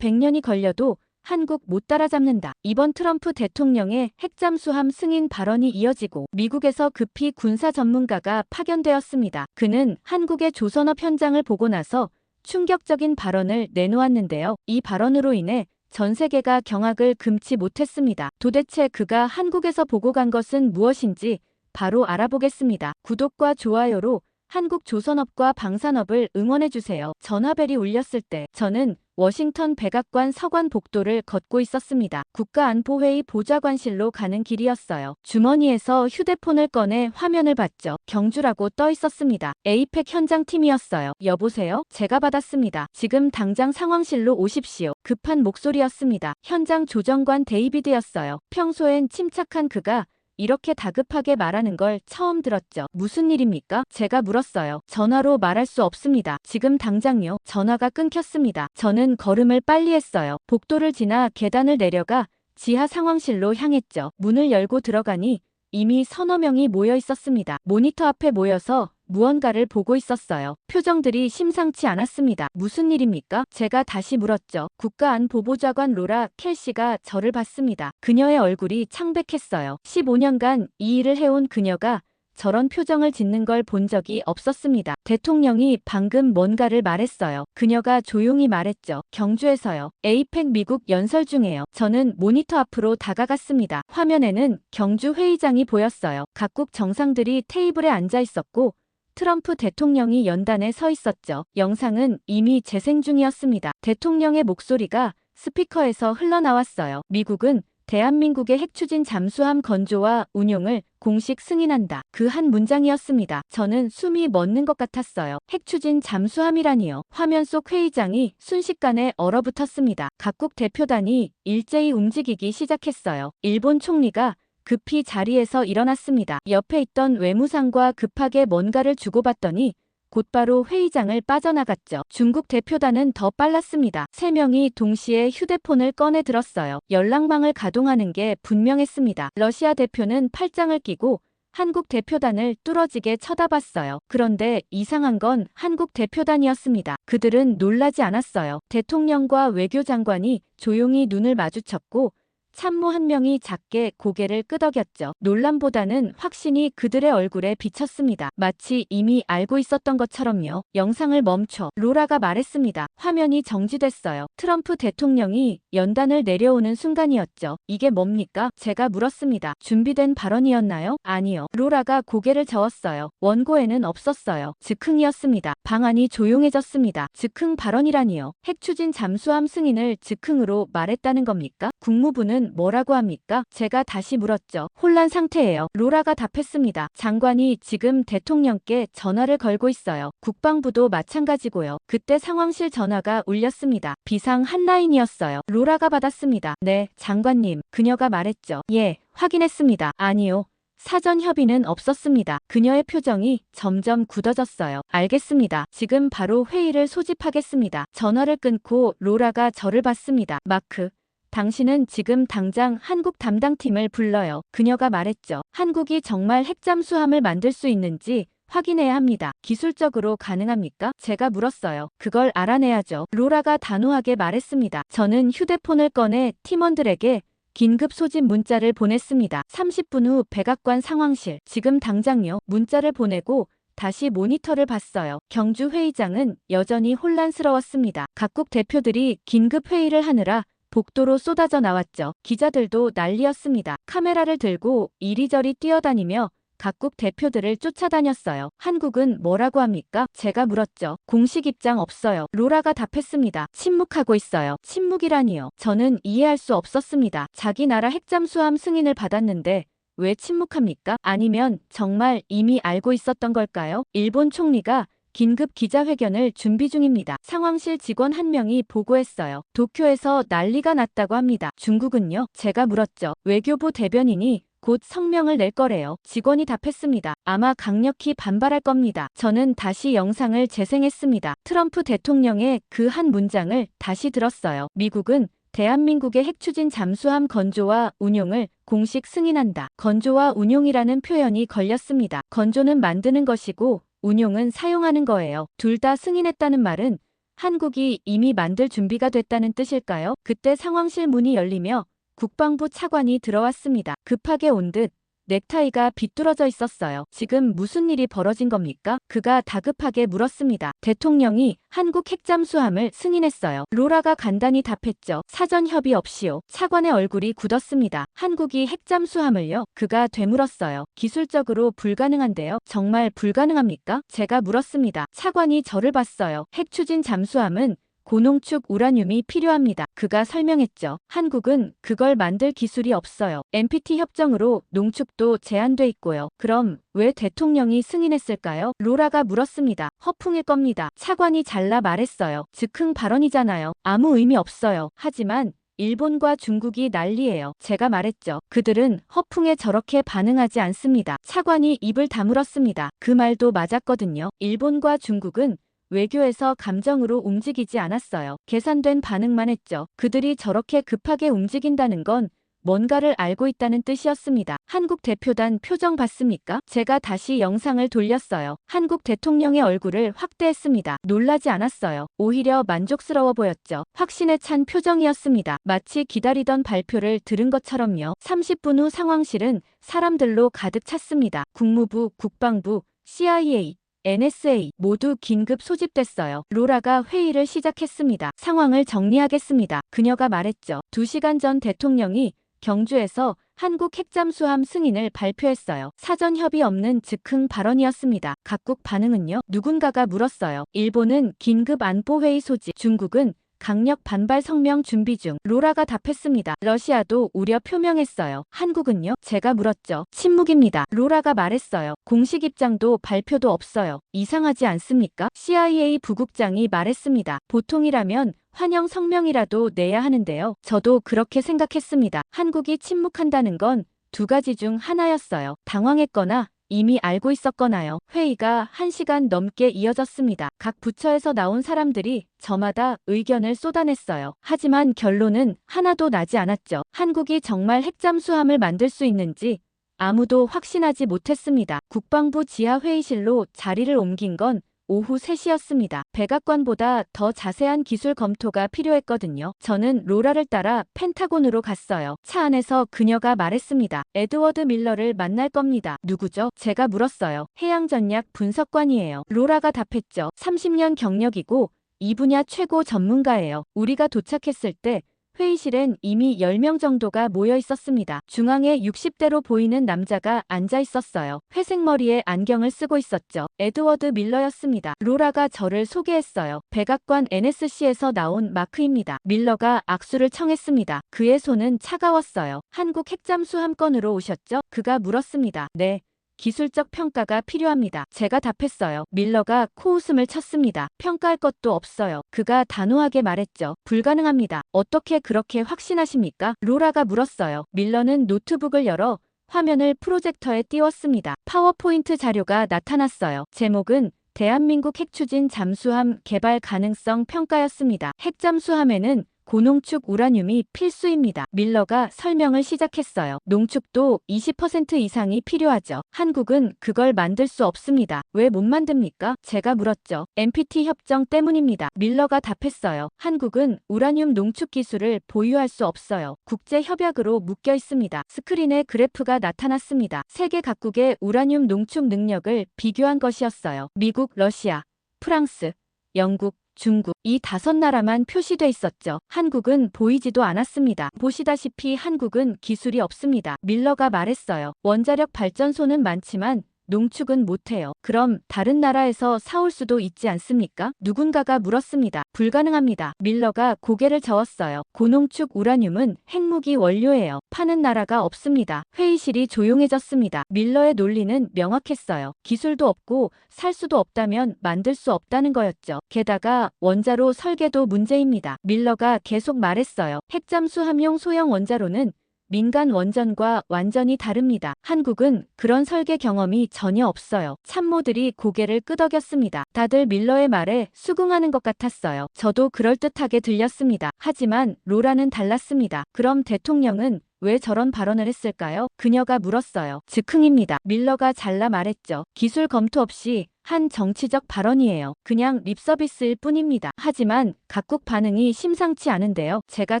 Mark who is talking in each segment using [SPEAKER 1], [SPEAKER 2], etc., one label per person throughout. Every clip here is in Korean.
[SPEAKER 1] 100년이 걸려도 한국 못 따라잡는다. 이번 트럼프 대통령의 핵잠수함 승인 발언이 이어지고 미국에서 급히 군사 전문가가 파견되었습니다. 그는 한국의 조선업 현장을 보고 나서 충격적인 발언을 내놓았는데요. 이 발언으로 인해 전 세계가 경악을 금치 못했습니다. 도대체 그가 한국에서 보고 간 것은 무엇인지 바로 알아보겠습니다. 구독과 좋아요로 한국 조선업과 방산업을 응원해주세요. 전화벨이 울렸을 때 저는 워싱턴 백악관 서관 복도를 걷고 있었습니다. 국가안보회의 보좌관실로 가는 길이었어요. 주머니에서 휴대폰을 꺼내 화면을 봤죠. 경주라고 떠 있었습니다. 에이펙 현장팀이었어요. 여보세요? 제가 받았습니다. 지금 당장 상황실로 오십시오. 급한 목소리였습니다. 현장 조정관 데이비드였어요. 평소엔 침착한 그가 이렇게 다급하게 말하는 걸 처음 들었죠. 무슨 일입니까? 제가 물었어요. 전화로 말할 수 없습니다. 지금 당장요. 전화가 끊겼습니다. 저는 걸음을 빨리 했어요. 복도를 지나 계단을 내려가 지하 상황실로 향했죠. 문을 열고 들어가니 이미 서너 명이 모여 있었습니다. 모니터 앞에 모여서 무언가를 보고 있었어요. 표정들이 심상치 않았습니다. 무슨 일입니까? 제가 다시 물었죠. 국가안보보좌관 로라 켈시가 저를 봤습니다. 그녀의 얼굴이 창백했어요. 15년간 이 일을 해온 그녀가 저런 표정을 짓는 걸 본 적이 없었습니다. 대통령이 방금 뭔가를 말했어요. 그녀가 조용히 말했죠. 경주에서요. 에이펙 미국 연설 중에요. 저는 모니터 앞으로 다가갔습니다. 화면에는 경주 회의장이 보였어요. 각국 정상들이 테이블에 앉아 있었고 트럼프 대통령이 연단에 서 있었죠. 영상은 이미 재생 중이었습니다. 대통령의 목소리가 스피커에서 흘러나왔어요. 미국은 대한민국의 핵추진 잠수함 건조와 운용을 공식 승인한다. 그 한 문장이었습니다. 저는 숨이 멎는 것 같았어요. 핵추진 잠수함이라니요. 화면 속 회의장이 순식간에 얼어붙었습니다. 각국 대표단이 일제히 움직이기 시작했어요. 일본 총리가 급히 자리에서 일어났습니다. 옆에 있던 외무상과 급하게 뭔가를 주고받더니 곧바로 회의장을 빠져나갔죠. 중국 대표단은 더 빨랐습니다. 3명이 동시에 휴대폰을 꺼내 들었어요. 연락망을 가동하는 게 분명했습니다. 러시아 대표는 팔짱을 끼고 한국 대표단을 뚫어지게 쳐다봤어요. 그런데 이상한 건 한국 대표단이었습니다. 그들은 놀라지 않았어요. 대통령과 외교장관이 조용히 눈을 마주쳤고 참모 한 명이 작게 고개를 끄덕였죠. 놀람보다는 확신이 그들의 얼굴에 비쳤습니다. 마치 이미 알고 있었던 것처럼요. 영상을 멈춰. 로라가 말했습니다. 화면이 정지됐어요. 트럼프 대통령이 연단을 내려오는 순간이었죠. 이게 뭡니까? 제가 물었습니다. 준비된 발언이었나요? 아니요. 로라가 고개를 저었어요. 원고에는 없었어요. 즉흥이었습니다. 방안이 조용해졌습니다. 즉흥 발언이라니요. 핵추진 잠수함 승인을 즉흥으로 말했다는 겁니까? 국무부는 뭐라고 합니까? 제가 다시 물었죠. 혼란 상태예요. 로라가 답했습니다. 장관이 지금 대통령께 전화를 걸고 있어요. 국방부도 마찬가지고요. 그때 상황실 전화가 울렸습니다. 비상 핫라인이었어요. 로라가 받았습니다. 네, 장관님. 그녀가 말했죠. 예, 확인했습니다. 아니요. 사전 협의는 없었습니다. 그녀의 표정이 점점 굳어졌어요. 알겠습니다. 지금 바로 회의를 소집하겠습니다. 전화를 끊고 로라가 저를 봤습니다. 마크. 당신은 지금 당장 한국 담당팀을 불러요. 그녀가 말했죠. 한국이 정말 핵잠수함을 만들 수 있는지 확인해야 합니다. 기술적으로 가능합니까? 제가 물었어요. 그걸 알아내야죠. 로라가 단호하게 말했습니다. 저는 휴대폰을 꺼내 팀원들에게 긴급 소집 문자를 보냈습니다. 30분 후 백악관 상황실. 지금 당장요. 문자를 보내고 다시 모니터를 봤어요. 경주 회의장은 여전히 혼란스러웠습니다. 각국 대표들이 긴급 회의를 하느라 복도로 쏟아져 나왔죠. 기자들도 난리였습니다. 카메라를 들고 이리저리 뛰어다니며 각국 대표들을 쫓아다녔어요. 한국은 뭐라고 합니까? 제가 물었죠. 공식 입장 없어요. 로라가 답했습니다. 침묵하고 있어요. 침묵이라니요. 저는 이해할 수 없었습니다. 자기 나라 핵잠수함 승인을 받았는데 왜 침묵합니까? 아니면 정말 이미 알고 있었던 걸까요? 일본 총리가 긴급 기자회견을 준비 중입니다. 상황실 직원 한 명이 보고했어요. 도쿄에서 난리가 났다고 합니다. 중국은요? 제가 물었죠. 외교부 대변인이 곧 성명을 낼 거래요. 직원이 답했습니다. 아마 강력히 반발할 겁니다. 저는 다시 영상을 재생했습니다. 트럼프 대통령의 그 한 문장을 다시 들었어요. 미국은 대한민국의 핵추진 잠수함 건조와 운용을 공식 승인한다. 건조와 운용이라는 표현이 걸렸습니다. 건조는 만드는 것이고 운용은 사용하는 거예요. 둘 다 승인했다는 말은 한국이 이미 만들 준비가 됐다는 뜻일까요? 그때 상황실 문이 열리며 국방부 차관이 들어왔습니다. 급하게 온 듯 넥타이가 비뚤어져 있었어요. 지금 무슨 일이 벌어진 겁니까? 그가 다급하게 물었습니다. 대통령이 한국 핵잠수함을 승인했어요. 로라가 간단히 답했죠. 사전 협의 없이요. 차관의 얼굴이 굳었습니다. 한국이 핵잠수함을요? 그가 되물었어요. 기술적으로 불가능한데요. 정말 불가능합니까? 제가 물었습니다. 차관이 저를 봤어요. 핵추진 잠수함은 고농축 우라늄이 필요합니다. 그가 설명했죠. 한국은 그걸 만들 기술이 없어요. NPT 협정으로 농축도 제한돼 있고요. 그럼 왜 대통령이 승인했을까요? 로라가 물었습니다. 허풍일 겁니다. 차관이 잘라 말했어요. 즉흥 발언이잖아요. 아무 의미 없어요. 하지만 일본과 중국이 난리예요. 제가 말했죠. 그들은 허풍에 저렇게 반응하지 않습니다. 차관이 입을 다물었습니다. 그 말도 맞았거든요. 일본과 중국은 외교에서 감정으로 움직이지 않았어요. 계산된 반응만 했죠. 그들이 저렇게 급하게 움직인다는 건 뭔가를 알고 있다는 뜻이었습니다. 한국 대표단 표정 봤습니까? 제가 다시 영상을 돌렸어요. 한국 대통령의 얼굴을 확대했습니다. 놀라지 않았어요. 오히려 만족스러워 보였죠. 확신에 찬 표정이었습니다. 마치 기다리던 발표를 들은 것처럼요. 30분 후 상황실은 사람들로 가득 찼습니다. 국무부, 국방부, CIA, NSA 모두 긴급 소집됐어요. 로라가 회의를 시작했습니다. 상황을 정리하겠습니다. 그녀가 말했죠. 2시간 전 대통령이 경주에서 한국 핵잠수함 승인을 발표했어요. 사전 협의 없는 즉흥 발언이었습니다. 각국 반응은요? 누군가가 물었어요. 일본은 긴급 안보회의 소집, 중국은 강력 반발 성명 준비 중. 로라가 답했습니다. 러시아도 우려 표명했어요. 한국은요? 제가 물었죠. 침묵입니다. 로라가 말했어요. 공식 입장도 발표도 없어요. 이상하지 않습니까? CIA 부국장이 말했습니다. 보통이라면 환영 성명이라도 내야 하는데요. 저도 그렇게 생각했습니다. 한국이 침묵한다는 건 2가지 중 하나였어요. 당황했거나 이미 알고 있었거나요. 회의가 1시간 넘게 이어졌습니다. 각 부처에서 나온 사람들이 저마다 의견을 쏟아냈어요. 하지만 결론은 하나도 나지 않았죠. 한국이 정말 핵잠수함을 만들 수 있는지 아무도 확신하지 못했습니다. 국방부 지하 회의실로 자리를 옮긴 건 오후 3시였습니다. 백악관보다 더 자세한 기술 검토가 필요했거든요. 저는 로라를 따라 펜타곤으로 갔어요. 차 안에서 그녀가 말했습니다. 에드워드 밀러를 만날 겁니다. 누구죠? 제가 물었어요. 해양전략 분석관이에요. 로라가 답했죠. 30년 경력이고 이 분야 최고 전문가예요. 우리가 도착했을 때 회의실엔 이미 10명 정도가 모여 있었습니다. 중앙에 60대로 보이는 남자가 앉아 있었어요. 회색 머리에 안경을 쓰고 있었죠. 에드워드 밀러였습니다. 로라가 저를 소개했어요. 백악관 NSC에서 나온 마크입니다. 밀러가 악수를 청했습니다. 그의 손은 차가웠어요. 한국 핵잠수함 건으로 오셨죠? 그가 물었습니다. 네. 기술적 평가가 필요합니다. 제가 답했어요. 밀러가 코웃음을 쳤습니다. 평가할 것도 없어요. 그가 단호하게 말했죠. 불가능합니다. 어떻게 그렇게 확신하십니까? 로라가 물었어요. 밀러는 노트북을 열어 화면을 프로젝터에 띄웠습니다. 파워포인트 자료가 나타났어요. 제목은 대한민국 핵추진 잠수함 개발 가능성 평가였습니다. 핵잠수함에는 고농축 우라늄이 필수입니다. 밀러가 설명을 시작했어요. 농축도 20% 이상이 필요하죠. 한국은 그걸 만들 수 없습니다. 왜 못 만듭니까? 제가 물었죠. NPT 협정 때문입니다. 밀러가 답했어요. 한국은 우라늄 농축 기술을 보유할 수 없어요. 국제 협약으로 묶여 있습니다. 스크린에 그래프가 나타났습니다. 세계 각국의 우라늄 농축 능력을 비교한 것이었어요. 미국, 러시아, 프랑스, 영국, 중국 이 5나라만 표시돼 있었죠. 한국은 보이지도 않았습니다. 보시다시피 한국은 기술이 없습니다. 밀러가 말했어요. 원자력 발전소는 많지만 농축은 못해요. 그럼 다른 나라에서 사올 수도 있지 않습니까? 누군가가 물었습니다. 불가능합니다. 밀러가 고개를 저었어요. 고농축 우라늄은 핵무기 원료예요. 파는 나라가 없습니다. 회의실이 조용해졌습니다. 밀러의 논리는 명확했어요. 기술도 없고 살 수도 없다면 만들 수 없다는 거였죠. 게다가 원자로 설계도 문제입니다. 밀러가 계속 말했어요. 핵잠수함용 소형 원자로는 민간 원전과 완전히 다릅니다. 한국은 그런 설계 경험이 전혀 없어요. 참모들이 고개를 끄덕였습니다. 다들 밀러의 말에 수긍하는 것 같았어요. 저도 그럴듯하게 들렸습니다. 하지만 로라는 달랐습니다. 그럼 대통령은 왜 저런 발언을 했을까요? 그녀가 물었어요. 즉흥입니다. 밀러가 잘라 말했죠. 기술 검토 없이 한 정치적 발언이에요. 그냥 립서비스일 뿐입니다. 하지만 각국 반응이 심상치 않은데요. 제가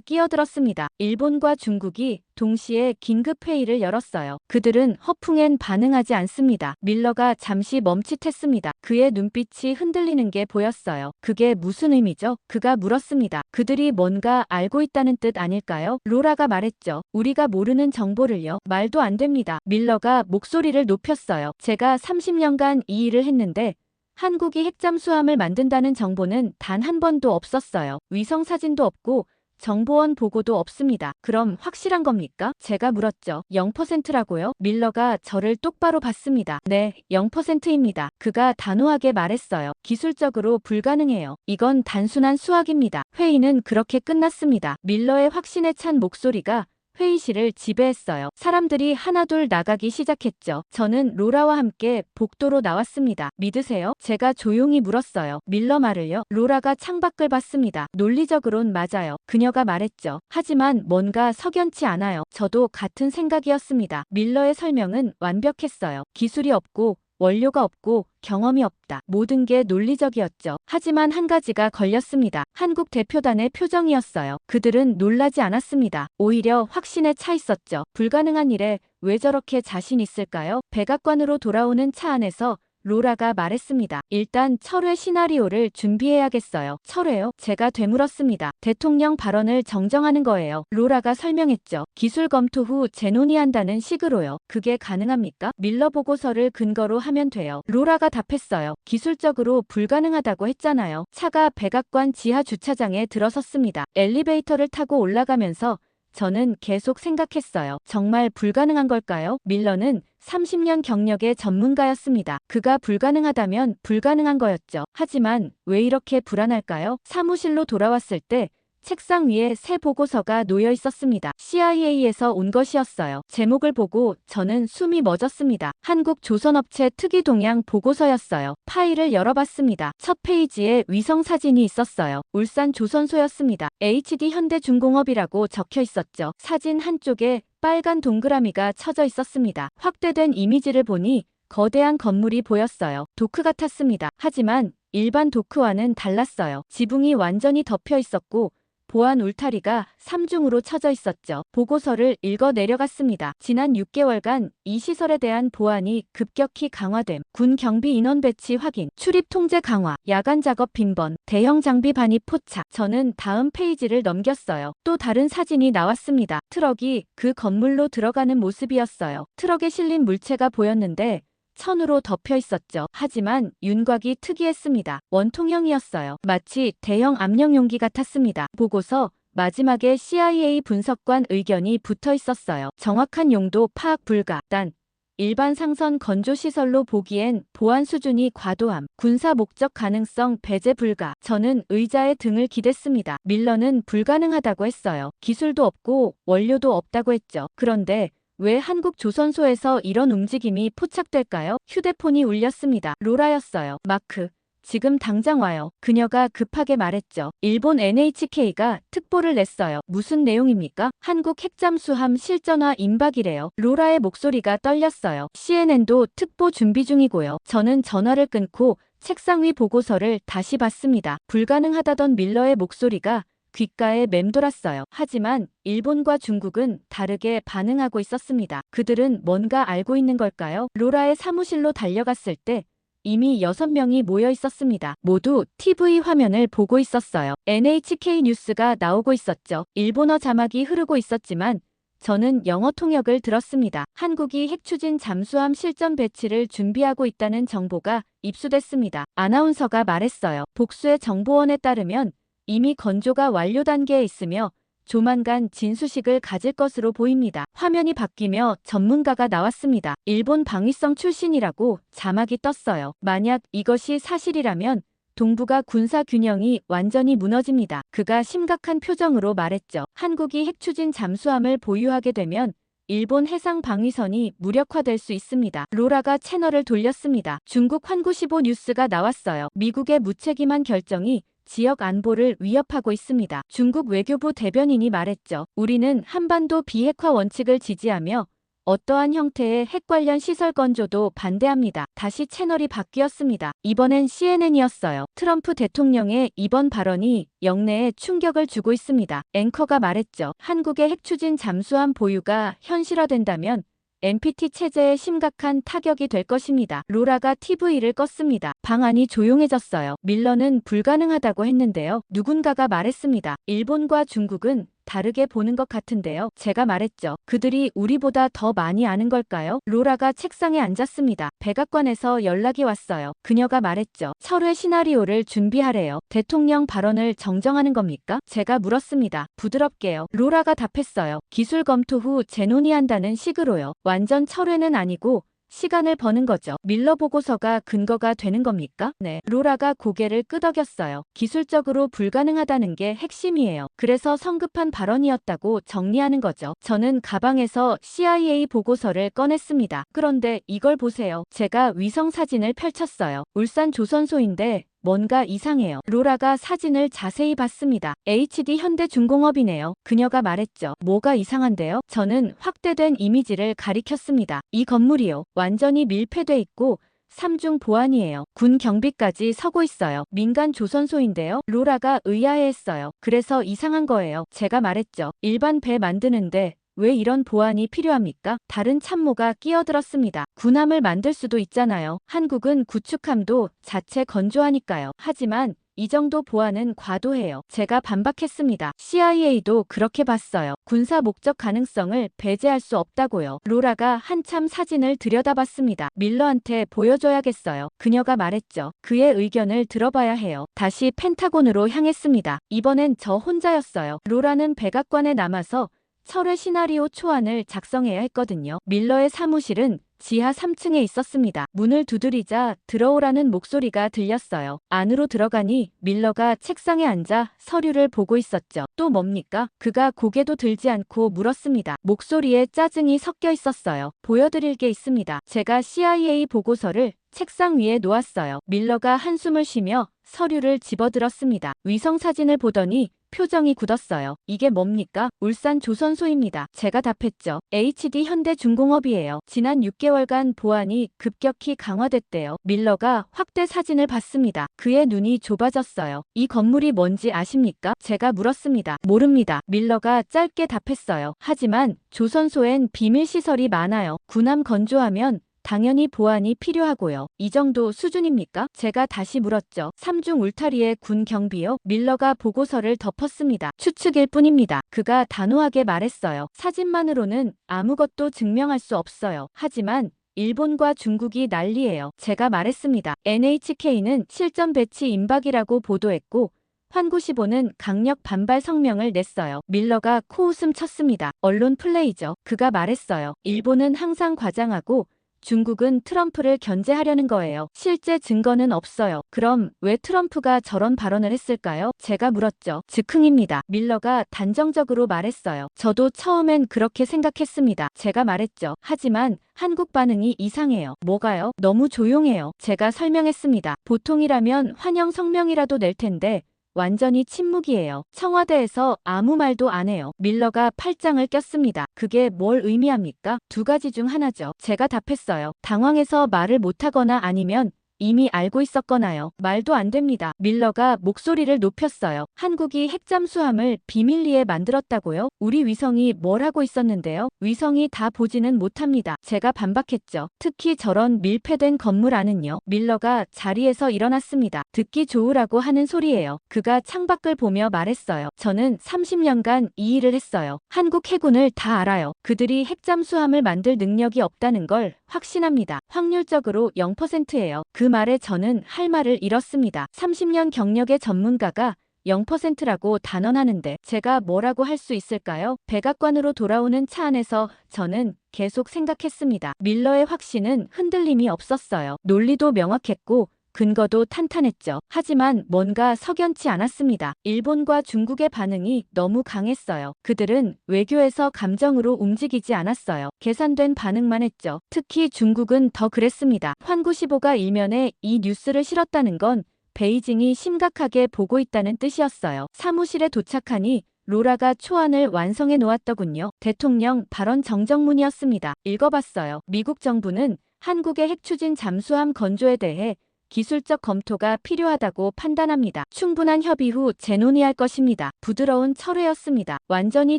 [SPEAKER 1] 끼어들었습니다. 일본과 중국이 동시에 긴급 회의를 열었어요. 그들은 허풍엔 반응하지 않습니다. 밀러가 잠시 멈칫했습니다. 그의 눈빛이 흔들리는 게 보였어요. 그게 무슨 의미죠? 그가 물었습니다. 그들이 뭔가 알고 있다는 뜻 아닐까요? 로라가 말했죠. 우리가 모르는 정보를요. 말도 안 됩니다. 밀러가 목소리를 높였어요. 제가 30년간 이 일을 했는데 한국이 핵잠수함을 만든다는 정보는 단 한 번도 없었어요. 위성 사진도 없고 정보원 보고도 없습니다. 그럼 확실한 겁니까? 제가 물었죠. 0%라고요? 밀러가 저를 똑바로 봤습니다. 네, 0%입니다. 그가 단호하게 말했어요. 기술적으로 불가능해요. 이건 단순한 수학입니다. 회의는 그렇게 끝났습니다. 밀러의 확신에 찬 목소리가 회의실을 지배했어요. 사람들이 하나둘 나가기 시작했죠. 저는 로라와 함께 복도로 나왔습니다. 믿으세요? 제가 조용히 물었어요. 밀러 말을요? 로라가 창밖을 봤습니다. 논리적으론 맞아요. 그녀가 말했죠. 하지만 뭔가 석연치 않아요. 저도 같은 생각이었습니다. 밀러의 설명은 완벽했어요. 기술이 없고 원료가 없고 경험이 없다. 모든 게 논리적이었죠. 하지만 한 가지가 걸렸습니다. 한국 대표단의 표정이었어요. 그들은 놀라지 않았습니다. 오히려 확신에 차 있었죠. 불가능한 일에 왜 저렇게 자신 있을까요? 백악관으로 돌아오는 차 안에서 로라가 말했습니다. 일단 철회 시나리오를 준비해야겠어요. 철회요? 제가 되물었습니다. 대통령 발언을 정정하는 거예요. 로라가 설명했죠. 기술 검토 후 재논의한다는 식으로요. 그게 가능합니까? 밀러 보고서를 근거로 하면 돼요. 로라가 답했어요. 기술적으로 불가능하다고 했잖아요. 차가 백악관 지하 주차장에 들어섰습니다. 엘리베이터를 타고 올라가면서 저는 계속 생각했어요. 정말 불가능한 걸까요? 밀러는 30년 경력의 전문가였습니다. 그가 불가능하다면 불가능한 거였죠. 하지만 왜 이렇게 불안할까요? 사무실로 돌아왔을 때 책상 위에 새 보고서가 놓여 있었습니다. CIA에서 온 것이었어요. 제목을 보고 저는 숨이 멎었습니다. 한국 조선업체 특이 동향 보고서였어요. 파일을 열어봤습니다. 첫 페이지에 위성 사진이 있었어요. 울산 조선소였습니다. HD 현대중공업이라고 적혀 있었죠. 사진 한쪽에 빨간 동그라미가 쳐져 있었습니다. 확대된 이미지를 보니 거대한 건물이 보였어요. 도크 같았습니다. 하지만 일반 도크와는 달랐어요. 지붕이 완전히 덮여 있었고 보안 울타리가 3중으로 쳐져 있었죠. 보고서를 읽어 내려갔습니다. 지난 6개월간 이 시설에 대한 보안이 급격히 강화됨, 군 경비 인원 배치 확인, 출입 통제 강화, 야간 작업 빈번, 대형 장비 반입 포착. 저는 다음 페이지를 넘겼어요. 또 다른 사진이 나왔습니다. 트럭이 그 건물로 들어가는 모습이었어요. 트럭에 실린 물체가 보였는데 천으로 덮여 있었죠. 하지만 윤곽이 특이했습니다. 원통형이었어요. 마치 대형 압력 용기 같았습니다. 보고서 마지막에 CIA 분석관 의견이 붙어 있었어요. 정확한 용도 파악 불가. 단 일반 상선 건조 시설로 보기엔 보안 수준이 과도함, 군사 목적 가능성 배제 불가. 저는 의자에 등을 기댔습니다. 밀러는 불가능하다고 했어요. 기술도 없고 원료도 없다고 했죠. 그런데 왜 한국 조선소에서 이런 움직임이 포착될까요? 휴대폰이 울렸습니다. 로라였어요. 마크, 지금 당장 와요. 그녀가 급하게 말했죠. 일본 NHK가 특보를 냈어요. 무슨 내용입니까? 한국 핵잠수함 실전화 임박이래요. 로라의 목소리가 떨렸어요. CNN도 특보 준비 중이고요. 저는 전화를 끊고 책상 위 보고서를 다시 봤습니다. 불가능하다던 밀러의 목소리가 귓가에 맴돌았어요. 하지만 일본과 중국은 다르게 반응하고 있었습니다. 그들은 뭔가 알고 있는 걸까요? 로라의 사무실로 달려갔을 때 이미 6명이 모여 있었습니다. 모두 TV 화면을 보고 있었어요. NHK 뉴스가 나오고 있었죠. 일본어 자막이 흐르고 있었지만 저는 영어 통역을 들었습니다. 한국이 핵추진 잠수함 실전 배치를 준비하고 있다는 정보가 입수됐습니다. 아나운서가 말했어요. 복수의 정보원에 따르면 이미 건조가 완료 단계에 있으며 조만간 진수식을 가질 것으로 보입니다. 화면이 바뀌며 전문가가 나왔습니다. 일본 방위성 출신이라고 자막이 떴어요. 만약 이것이 사실이라면 동북아 군사 균형이 완전히 무너집니다. 그가 심각한 표정으로 말했죠. 한국이 핵추진 잠수함을 보유하게 되면 일본 해상 방위선이 무력화될 수 있습니다. 로라가 채널을 돌렸습니다. 중국 환구15 뉴스가 나왔어요. 미국의 무책임한 결정이 지역 안보를 위협하고 있습니다. 중국 외교부 대변인이 말했죠. 우리는 한반도 비핵화 원칙을 지지하며 어떠한 형태의 핵 관련 시설 건조도 반대합니다. 다시 채널이 바뀌었습니다. 이번엔 CNN이었어요. 트럼프 대통령의 이번 발언이 영내에 충격을 주고 있습니다. 앵커가 말했죠. 한국의 핵 추진 잠수함 보유가 현실화된다면 NPT 체제에 심각한 타격이 될 것입니다. 로라가 TV를 껐습니다. 방 안이 조용해졌어요. 밀러는 불가능하다고 했는데요. 누군가가 말했습니다. 일본과 중국은 다르게 보는 것 같은데요. 제가 말했죠. 그들이 우리보다 더 많이 아는 걸까요? 로라가 책상에 앉았습니다. 백악관에서 연락이 왔어요. 그녀가 말했죠. 철회 시나리오를 준비하래요. 대통령 발언을 정정하는 겁니까? 제가 물었습니다. 부드럽게요. 로라가 답했어요. 기술 검토 후 재논의한다는 식으로요. 완전 철회는 아니고 시간을 버는 거죠. 밀러 보고서가 근거가 되는 겁니까? 네. 로라가 고개를 끄덕였어요. 기술적으로 불가능하다는 게 핵심이에요. 그래서 성급한 발언이었다고 정리하는 거죠. 저는 가방에서 CIA 보고서를 꺼냈습니다. 그런데 이걸 보세요. 제가 위성 사진을 펼쳤어요. 울산 조선소인데 뭔가 이상해요. 로라가 사진을 자세히 봤습니다. HD 현대중공업이네요. 그녀가 말했죠. 뭐가 이상한데요? 저는 확대된 이미지를 가리켰습니다. 이 건물이요. 완전히 밀폐돼 있고 삼중 보안이에요. 군 경비까지 서고 있어요. 민간 조선소인데요. 로라가 의아해했어요. 그래서 이상한 거예요. 제가 말했죠. 일반 배 만드는데 왜 이런 보안이 필요합니까? 다른 참모가 끼어들었습니다. 군함을 만들 수도 있잖아요. 한국은 구축함도 자체 건조하니까요. 하지만 이 정도 보안은 과도해요. 제가 반박했습니다. CIA도 그렇게 봤어요. 군사 목적 가능성을 배제할 수 없다고요. 로라가 한참 사진을 들여다봤습니다. 밀러한테 보여줘야겠어요. 그녀가 말했죠. 그의 의견을 들어봐야 해요. 다시 펜타곤으로 향했습니다. 이번엔 저 혼자였어요. 로라는 백악관에 남아서 철회 시나리오 초안을 작성해야 했거든요. 밀러의 사무실은 지하 3층에 있었습니다. 문을 두드리자 들어오라는 목소리가 들렸어요. 안으로 들어가니 밀러가 책상에 앉아 서류를 보고 있었죠. 또 뭡니까? 그가 고개도 들지 않고 물었습니다. 목소리에 짜증이 섞여 있었어요. 보여드릴 게 있습니다. 제가 CIA 보고서를 책상 위에 놓았어요. 밀러가 한숨을 쉬며 서류를 집어들었습니다. 위성 사진을 보더니 표정이 굳었어요. 이게 뭡니까? 울산 조선소입니다. 제가 답했죠. HD 현대중공업이에요. 지난 6개월간 보안이 급격히 강화됐대요. 밀러가 확대 사진을 봤습니다. 그의 눈이 좁아졌어요. 이 건물이 뭔지 아십니까? 제가 물었습니다. 모릅니다. 밀러가 짧게 답했어요. 하지만 조선소엔 비밀시설이 많아요. 군함 건조하면 당연히 보안이 필요하고요. 이 정도 수준입니까? 제가 다시 물었죠. 삼중 울타리의 군 경비요? 밀러가 보고서를 덮었습니다. 추측일 뿐입니다. 그가 단호하게 말했어요. 사진만으로는 아무것도 증명할 수 없어요. 하지만 일본과 중국이 난리예요. 제가 말했습니다. NHK는 실전 배치 임박이라고 보도했고 환구시보는 강력 반발 성명을 냈어요. 밀러가 코웃음 쳤습니다. 언론 플레이죠. 그가 말했어요. 일본은 항상 과장하고 중국은 트럼프를 견제하려는 거예요. 실제 증거는 없어요. 그럼 왜 트럼프가 저런 발언을 했을까요? 제가 물었죠. 즉흥입니다. 밀러가 단정적으로 말했어요. 저도 처음엔 그렇게 생각했습니다. 제가 말했죠. 하지만 한국 반응이 이상해요. 뭐가요? 너무 조용해요. 제가 설명했습니다. 보통이라면 환영 성명이라도 낼 텐데 완전히 침묵이에요. 청와대에서 아무 말도 안 해요. 밀러가 팔짱을 꼈습니다. 그게 뭘 의미합니까? 두 가지 중 하나죠. 제가 답했어요. 당황해서 말을 못하거나 아니면 이미 알고 있었거나요. 말도 안 됩니다. 밀러가 목소리를 높였어요. 한국이 핵잠수함을 비밀리에 만들었다고요? 우리 위성이 뭘 하고 있었는데요? 위성이 다 보지는 못합니다. 제가 반박했죠. 특히 저런 밀폐된 건물 안은요. 밀러가 자리에서 일어났습니다. 듣기 좋으라고 하는 소리예요. 그가 창밖을 보며 말했어요. 저는 30년간 이 일을 했어요. 한국 해군을 다 알아요. 그들이 핵잠수함을 만들 능력이 없다는 걸 확신합니다. 확률적으로 0%예요. 그 말에 저는 할 말을 잃었습니다. 30년 경력의 전문가가 0%라고 단언하는데 제가 뭐라고 할 수 있을까요? 백악관으로 돌아오는 차 안에서 저는 계속 생각했습니다. 밀러의 확신은 흔들림이 없었어요. 논리도 명확했고 근거도 탄탄했죠. 하지만 뭔가 석연치 않았습니다. 일본과 중국의 반응이 너무 강했어요. 그들은 외교에서 감정으로 움직이지 않았어요. 계산된 반응만 했죠. 특히 중국은 더 그랬습니다. 환구시보가 일면에 이 뉴스를 실었다는 건 베이징이 심각하게 보고 있다는 뜻이었어요. 사무실에 도착하니 로라가 초안을 완성해 놓았더군요. 대통령 발언 정정문이었습니다. 읽어봤어요. 미국 정부는 한국의 핵추진 잠수함 건조에 대해 기술적 검토가 필요하다고 판단합니다. 충분한 협의 후 재논의할 것입니다. 부드러운 철회였습니다. 완전히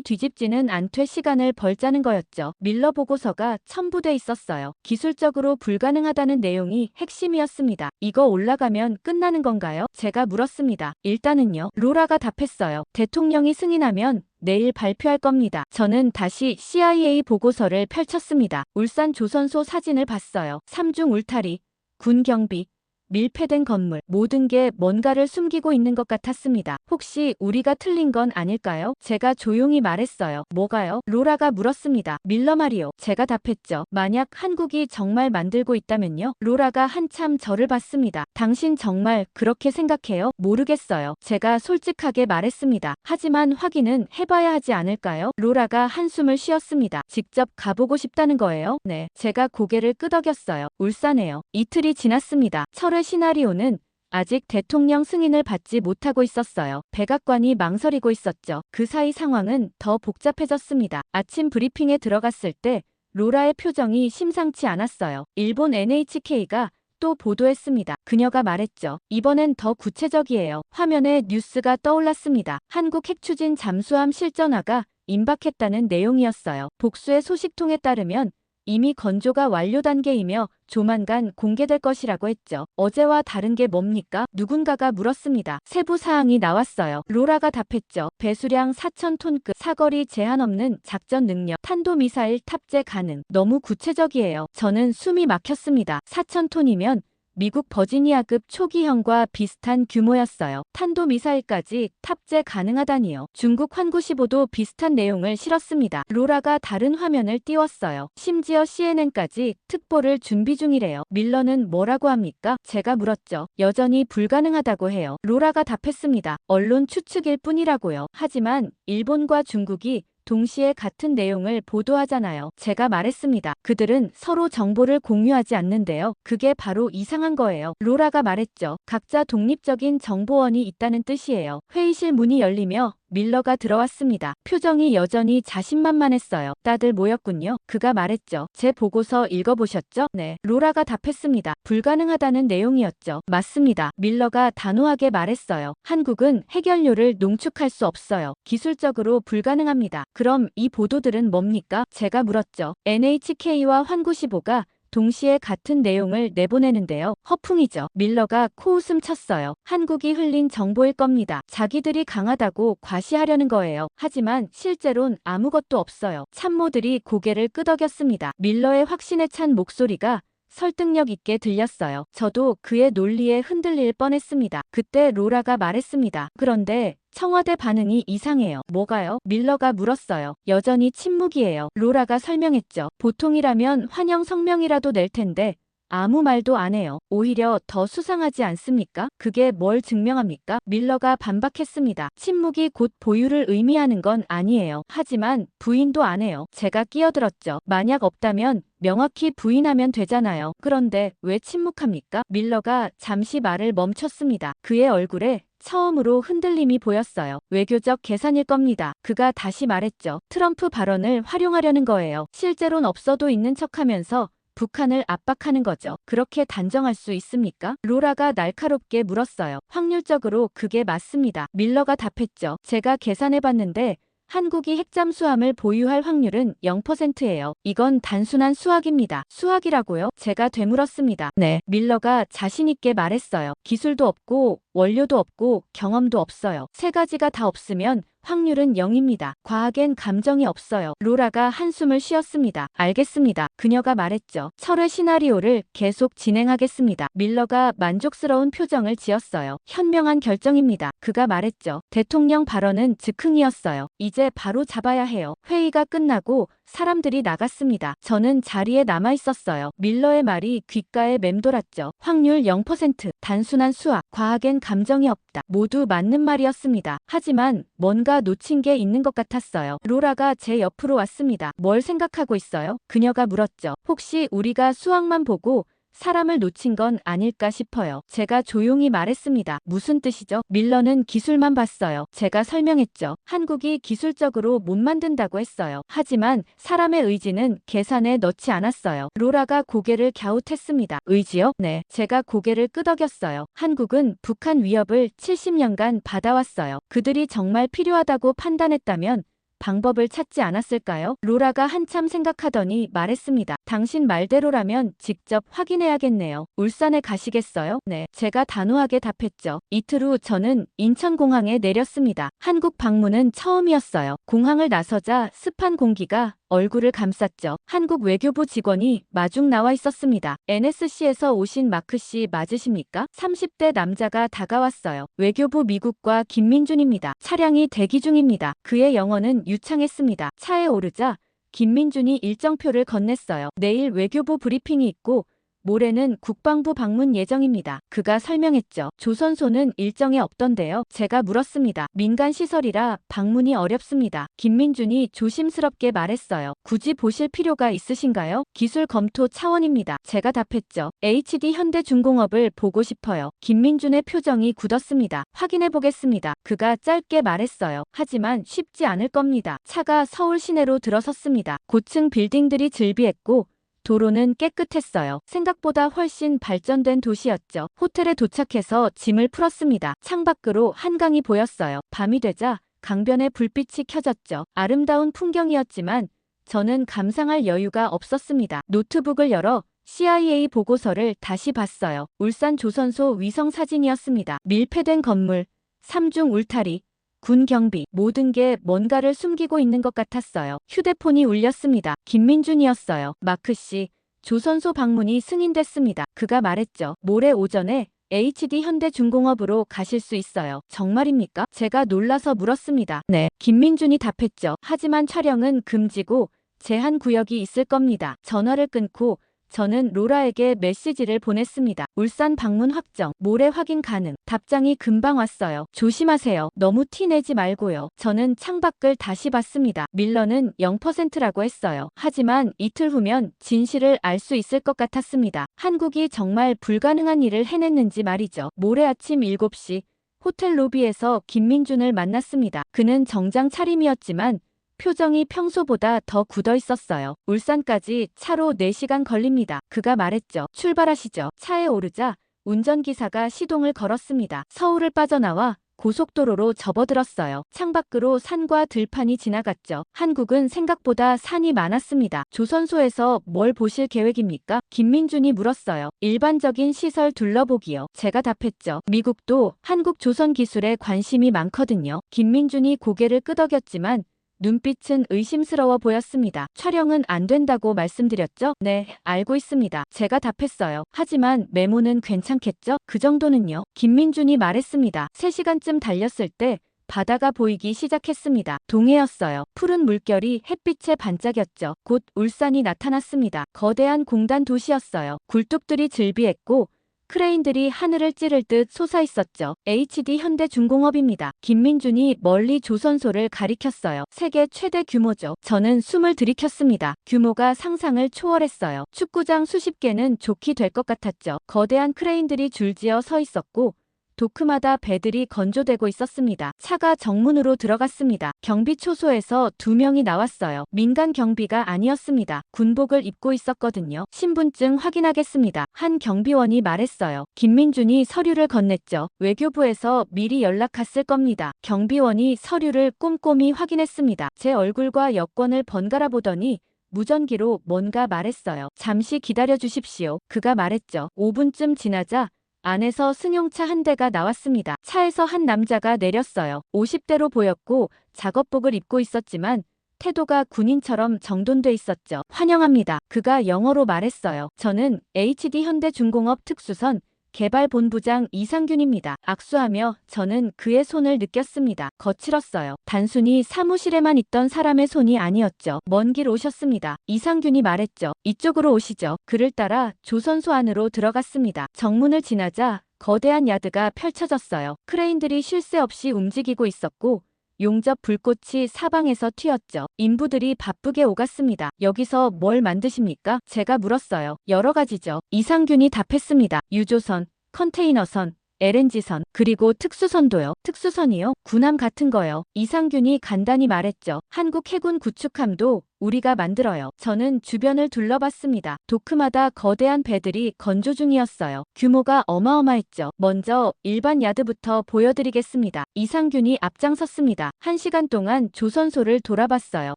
[SPEAKER 1] 뒤집지는 않되 시간을 벌자는 거였죠. 밀러 보고서가 첨부돼 있었어요. 기술적으로 불가능하다는 내용이 핵심이었습니다. 이거 올라가면 끝나는 건가요? 제가 물었습니다. 일단은요. 로라가 답했어요. 대통령이 승인하면 내일 발표할 겁니다. 저는 다시 CIA 보고서를 펼쳤습니다. 울산 조선소 사진을 봤어요. 삼중 울타리, 군 경비, 밀폐된 건물, 모든 게 뭔가를 숨기고 있는 것 같았습니다. 혹시 우리가 틀린 건 아닐까요? 제가 조용히 말했어요. 뭐가요? 로라가 물었습니다. 밀러 말이요. 제가 답했죠. 만약 한국이 정말 만들고 있다면요? 로라가 한참 저를 봤습니다. 당신 정말 그렇게 생각해요? 모르겠어요. 제가 솔직하게 말했습니다. 하지만 확인은 해봐야 하지 않을까요? 로라가 한숨을 쉬었습니다. 직접 가보고 싶다는 거예요? 네. 제가 고개를 끄덕였어요. 울산에요. 이틀이 지났습니다. 철회 시나리오는 아직 대통령 승인을 받지 못하고 있었어요. 백악관이 망설이고 있었죠. 그 사이 상황은 더 복잡해졌습니다. 아침 브리핑에 들어갔을 때 로라의 표정이 심상치 않았어요. 일본 NHK가 또 보도했습니다. 그녀가 말했죠. 이번엔 더 구체적이에요. 화면에 뉴스가 떠올랐습니다. 한국 핵추진 잠수함 실전화가 임박했다는 내용이었어요. 복수의 소식통에 따르면 이미 건조가 완료 단계이며 조만간 공개될 것이라고 했죠. 어제와 다른 게 뭡니까? 누군가가 물었습니다. 세부 사항이 나왔어요. 로라가 답했죠. 배수량 4,000톤급, 사거리 제한 없는 작전 능력, 탄도미사일 탑재 가능. 너무 구체적이에요. 저는 숨이 막혔습니다. 4,000톤이면 미국 버지니아급 초기형과 비슷한 규모였어요. 탄도미사일까지 탑재 가능하다니요. 중국 환구15도 비슷한 내용을 실었습니다. 로라가 다른 화면을 띄웠어요. 심지어 CNN까지 특보를 준비 중이래요. 밀러는 뭐라고 합니까? 제가 물었죠. 여전히 불가능하다고 해요. 로라가 답했습니다. 언론 추측일 뿐이라고요. 하지만 일본과 중국이 동시에 같은 내용을 보도하잖아요. 제가 말했습니다. 그들은 서로 정보를 공유하지 않는데요. 그게 바로 이상한 거예요. 로라가 말했죠. 각자 독립적인 정보원이 있다는 뜻이에요. 회의실 문이 열리며 밀러가 들어왔습니다. 표정이 여전히 자신만만했어요. 다들 모였군요. 그가 말했죠. 제 보고서 읽어보셨죠? 네. 로라가 답했습니다. 불가능하다는 내용이었죠. 맞습니다. 밀러가 단호하게 말했어요. 한국은 핵연료를 농축할 수 없어요. 기술적으로 불가능합니다. 그럼 이 보도들은 뭡니까? 제가 물었죠. NHK와 환구15가 동시에 같은 내용을 내보내는데요. 허풍이죠. 밀러가 코웃음 쳤어요. 한국이 흘린 정보일 겁니다. 자기들이 강하다고 과시하려는 거예요. 하지만 실제론 아무것도 없어요. 참모들이 고개를 끄덕였습니다. 밀러의 확신에 찬 목소리가 설득력 있게 들렸어요. 저도 그의 논리에 흔들릴 뻔했습니다. 그때 로라가 말했습니다. 그런데 청와대 반응이 이상해요. 뭐가요? 밀러가 물었어요. 여전히 침묵이에요. 로라가 설명했죠. 보통이라면 환영 성명이라도 낼 텐데 아무 말도 안 해요. 오히려 더 수상하지 않습니까? 그게 뭘 증명합니까? 밀러가 반박했습니다. 침묵이 곧 보유를 의미하는 건 아니에요. 하지만 부인도 안 해요. 제가 끼어들었죠. 만약 없다면 명확히 부인하면 되잖아요. 그런데 왜 침묵합니까? 밀러가 잠시 말을 멈췄습니다. 그의 얼굴에 처음으로 흔들림이 보였어요. 외교적 계산일 겁니다. 그가 다시 말했죠. 트럼프 발언을 활용하려는 거예요. 실제론 없어도 있는 척하면서 북한을 압박하는 거죠. 그렇게 단정할 수 있습니까? 로라가 날카롭게 물었어요. 확률적으로 그게 맞습니다. 밀러가 답했죠. 제가 계산해봤는데 한국이 핵잠수함을 보유할 확률은 0%예요. 이건 단순한 수학입니다. 수학이라고요? 제가 되물었습니다. 네. 밀러가 자신있게 말했어요. 기술도 없고 원료도 없고 경험도 없어요. 세 가지가 다 없으면 확률은 0입니다. 과학엔 감정이 없어요. 로라가 한숨을 쉬었습니다. 알겠습니다. 그녀가 말했죠. 철회 시나리오를 계속 진행하겠습니다. 밀러가 만족스러운 표정을 지었어요. 현명한 결정입니다. 그가 말했죠. 대통령 발언은 즉흥이었어요. 이제 바로 잡아야 해요. 회의가 끝나고 사람들이 나갔습니다. 저는 자리에 남아 있었어요. 밀러의 말이 귓가에 맴돌았죠. 확률 0%, 단순한 수학, 과학엔 감정이 없다. 모두 맞는 말이었습니다. 하지만 뭔가 놓친 게 있는 것 같았어요. 로라가 제 옆으로 왔습니다. 뭘 생각하고 있어요? 그녀가 물었죠. 혹시 우리가 수학만 보고 사람을 놓친 건 아닐까 싶어요. 제가 조용히 말했습니다. 무슨 뜻이죠? 밀러는 기술만 봤어요. 제가 설명했죠. 한국이 기술적으로 못 만든다고 했어요. 하지만 사람의 의지는 계산에 넣지 않았어요. 로라가 고개를 갸웃했습니다. 의지요? 네. 제가 고개를 끄덕였어요. 한국은 북한 위협을 70년간 받아왔어요. 그들이 정말 필요하다고 판단했다면 방법을 찾지 않았을까요? 로라가 한참 생각하더니 말했습니다. 당신 말대로라면 직접 확인해야겠네요. 울산에 가시겠어요? 네. 제가 단호하게 답했죠. 이틀 후 저는 인천공항에 내렸습니다. 한국 방문은 처음이었어요. 공항을 나서자 습한 공기가 얼굴을 감쌌죠. 한국 외교부 직원이 마중 나와 있었습니다. NSC에서 오신 마크 씨 맞으십니까? 30대 남자가 다가왔어요. 외교부 미국과 김민준입니다. 차량이 대기 중입니다. 그의 영어는 유창했습니다. 차에 오르자 김민준이 일정표를 건넸어요. 내일 외교부 브리핑이 있고 모레는 국방부 방문 예정입니다. 그가 설명했죠. 조선소는 일정에 없던데요. 제가 물었습니다. 민간 시설이라 방문이 어렵습니다. 김민준이 조심스럽게 말했어요. 굳이 보실 필요가 있으신가요? 기술 검토 차원입니다. 제가 답했죠. HD 현대중공업을 보고 싶어요. 김민준의 표정이 굳었습니다. 확인해 보겠습니다. 그가 짧게 말했어요. 하지만 쉽지 않을 겁니다. 차가 서울 시내로 들어섰습니다. 고층 빌딩들이 즐비했고 도로는 깨끗했어요. 생각보다 훨씬 발전된 도시였죠. 호텔에 도착해서 짐을 풀었습니다. 창밖으로 한강이 보였어요. 밤이 되자 강변에 불빛이 켜졌죠. 아름다운 풍경이었지만 저는 감상할 여유가 없었습니다. 노트북을 열어 CIA 보고서를 다시 봤어요. 울산 조선소 위성 사진이었습니다. 밀폐된 건물, 삼중 울타리, 군 경비, 모든 게 뭔가를 숨기고 있는 것 같았어요. 휴대폰이 울렸습니다. 김민준이었어요. 마크 씨, 조선소 방문이 승인됐습니다. 그가 말했죠. 모레 오전에 HD 현대중공업으로 가실 수 있어요. 정말입니까? 제가 놀라서 물었습니다. 네. 김민준이 답했죠. 하지만 촬영은 금지고 제한 구역이 있을 겁니다. 전화를 끊고 저는 로라에게 메시지를 보냈습니다. 울산 방문 확정, 모레 확인 가능. 답장이 금방 왔어요. 조심하세요. 너무 티 내지 말고요. 저는 창밖을 다시 봤습니다. 밀러는 0%라고 했어요. 하지만 이틀 후면 진실을 알 수 있을 것 같았습니다. 한국이 정말 불가능한 일을 해냈는지 말이죠. 모레 아침 7시 호텔 로비에서 김민준을 만났습니다. 그는 정장 차림이었지만 표정이 평소보다 더 굳어 있었어요. 울산까지 차로 4시간 걸립니다. 그가 말했죠. 출발하시죠. 차에 오르자 운전기사가 시동을 걸었습니다. 서울을 빠져나와 고속도로로 접어들었어요. 창밖으로 산과 들판이 지나갔죠. 한국은 생각보다 산이 많았습니다. 조선소에서 뭘 보실 계획입니까? 김민준이 물었어요. 일반적인 시설 둘러보기요. 제가 답했죠. 미국도 한국 조선 기술에 관심이 많거든요. 김민준이 고개를 끄덕였지만 눈빛은 의심스러워 보였습니다. 촬영은 안 된다고 말씀드렸죠? 네, 알고 있습니다. 제가 답했어요. 하지만 메모는 괜찮겠죠? 그 정도는요? 김민준이 말했습니다. 3시간쯤 달렸을 때 바다가 보이기 시작했습니다. 동해였어요. 푸른 물결이 햇빛에 반짝였죠. 곧 울산이 나타났습니다. 거대한 공단 도시였어요. 굴뚝들이 즐비했고 크레인들이 하늘을 찌를 듯 솟아있었죠. HD 현대중공업입니다. 김민준이 멀리 조선소를 가리켰어요. 세계 최대 규모죠. 저는 숨을 들이켰습니다. 규모가 상상을 초월했어요. 축구장 수십 개는 좋게 될 것 같았죠. 거대한 크레인들이 줄지어 서 있었고 도크마다 배들이 건조되고 있었습니다. 차가 정문으로 들어갔습니다. 경비 초소에서 2명이 나왔어요. 민간 경비가 아니었습니다. 군복을 입고 있었거든요. 신분증 확인하겠습니다. 한 경비원이 말했어요. 김민준이 서류를 건넸죠. 외교부에서 미리 연락 갔을 겁니다. 경비원이 서류를 꼼꼼히 확인했습니다. 제 얼굴과 여권을 번갈아 보더니 무전기로 뭔가 말했어요. 잠시 기다려 주십시오. 그가 말했죠. 5분쯤 지나자 안에서 승용차 한 대가 나왔습니다. 차에서 한 남자가 내렸어요. 50대로 보였고 작업복을 입고 있었지만 태도가 군인처럼 정돈돼 있었죠. 환영합니다. 그가 영어로 말했어요. 저는 HD 현대중공업 특수선 개발본부장 이상균입니다. 악수하며 저는 그의 손을 느꼈습니다. 거칠었어요. 단순히 사무실에만 있던 사람의 손이 아니었죠. 먼 길 오셨습니다. 이상균이 말했죠. 이쪽으로 오시죠. 그를 따라 조선소 안으로 들어갔습니다. 정문을 지나자 거대한 야드가 펼쳐졌어요. 크레인들이 쉴 새 없이 움직이고 있었고 용접 불꽃이 사방에서 튀었죠. 인부들이 바쁘게 오갔습니다. 여기서 뭘 만드십니까? 제가 물었어요. 여러 가지죠. 이상균이 답했습니다. 유조선, 컨테이너선, LNG선, 그리고 특수선도요. 특수선이요? 군함 같은 거요. 이상균이 간단히 말했죠. 한국 해군 구축함도 우리가 만들어요. 저는 주변을 둘러봤습니다. 도크마다 거대한 배들이 건조 중이었어요. 규모가 어마어마했죠. 먼저 일반 야드부터 보여드리겠습니다. 이상균이 앞장섰습니다. 1시간 동안 조선소를 돌아봤어요.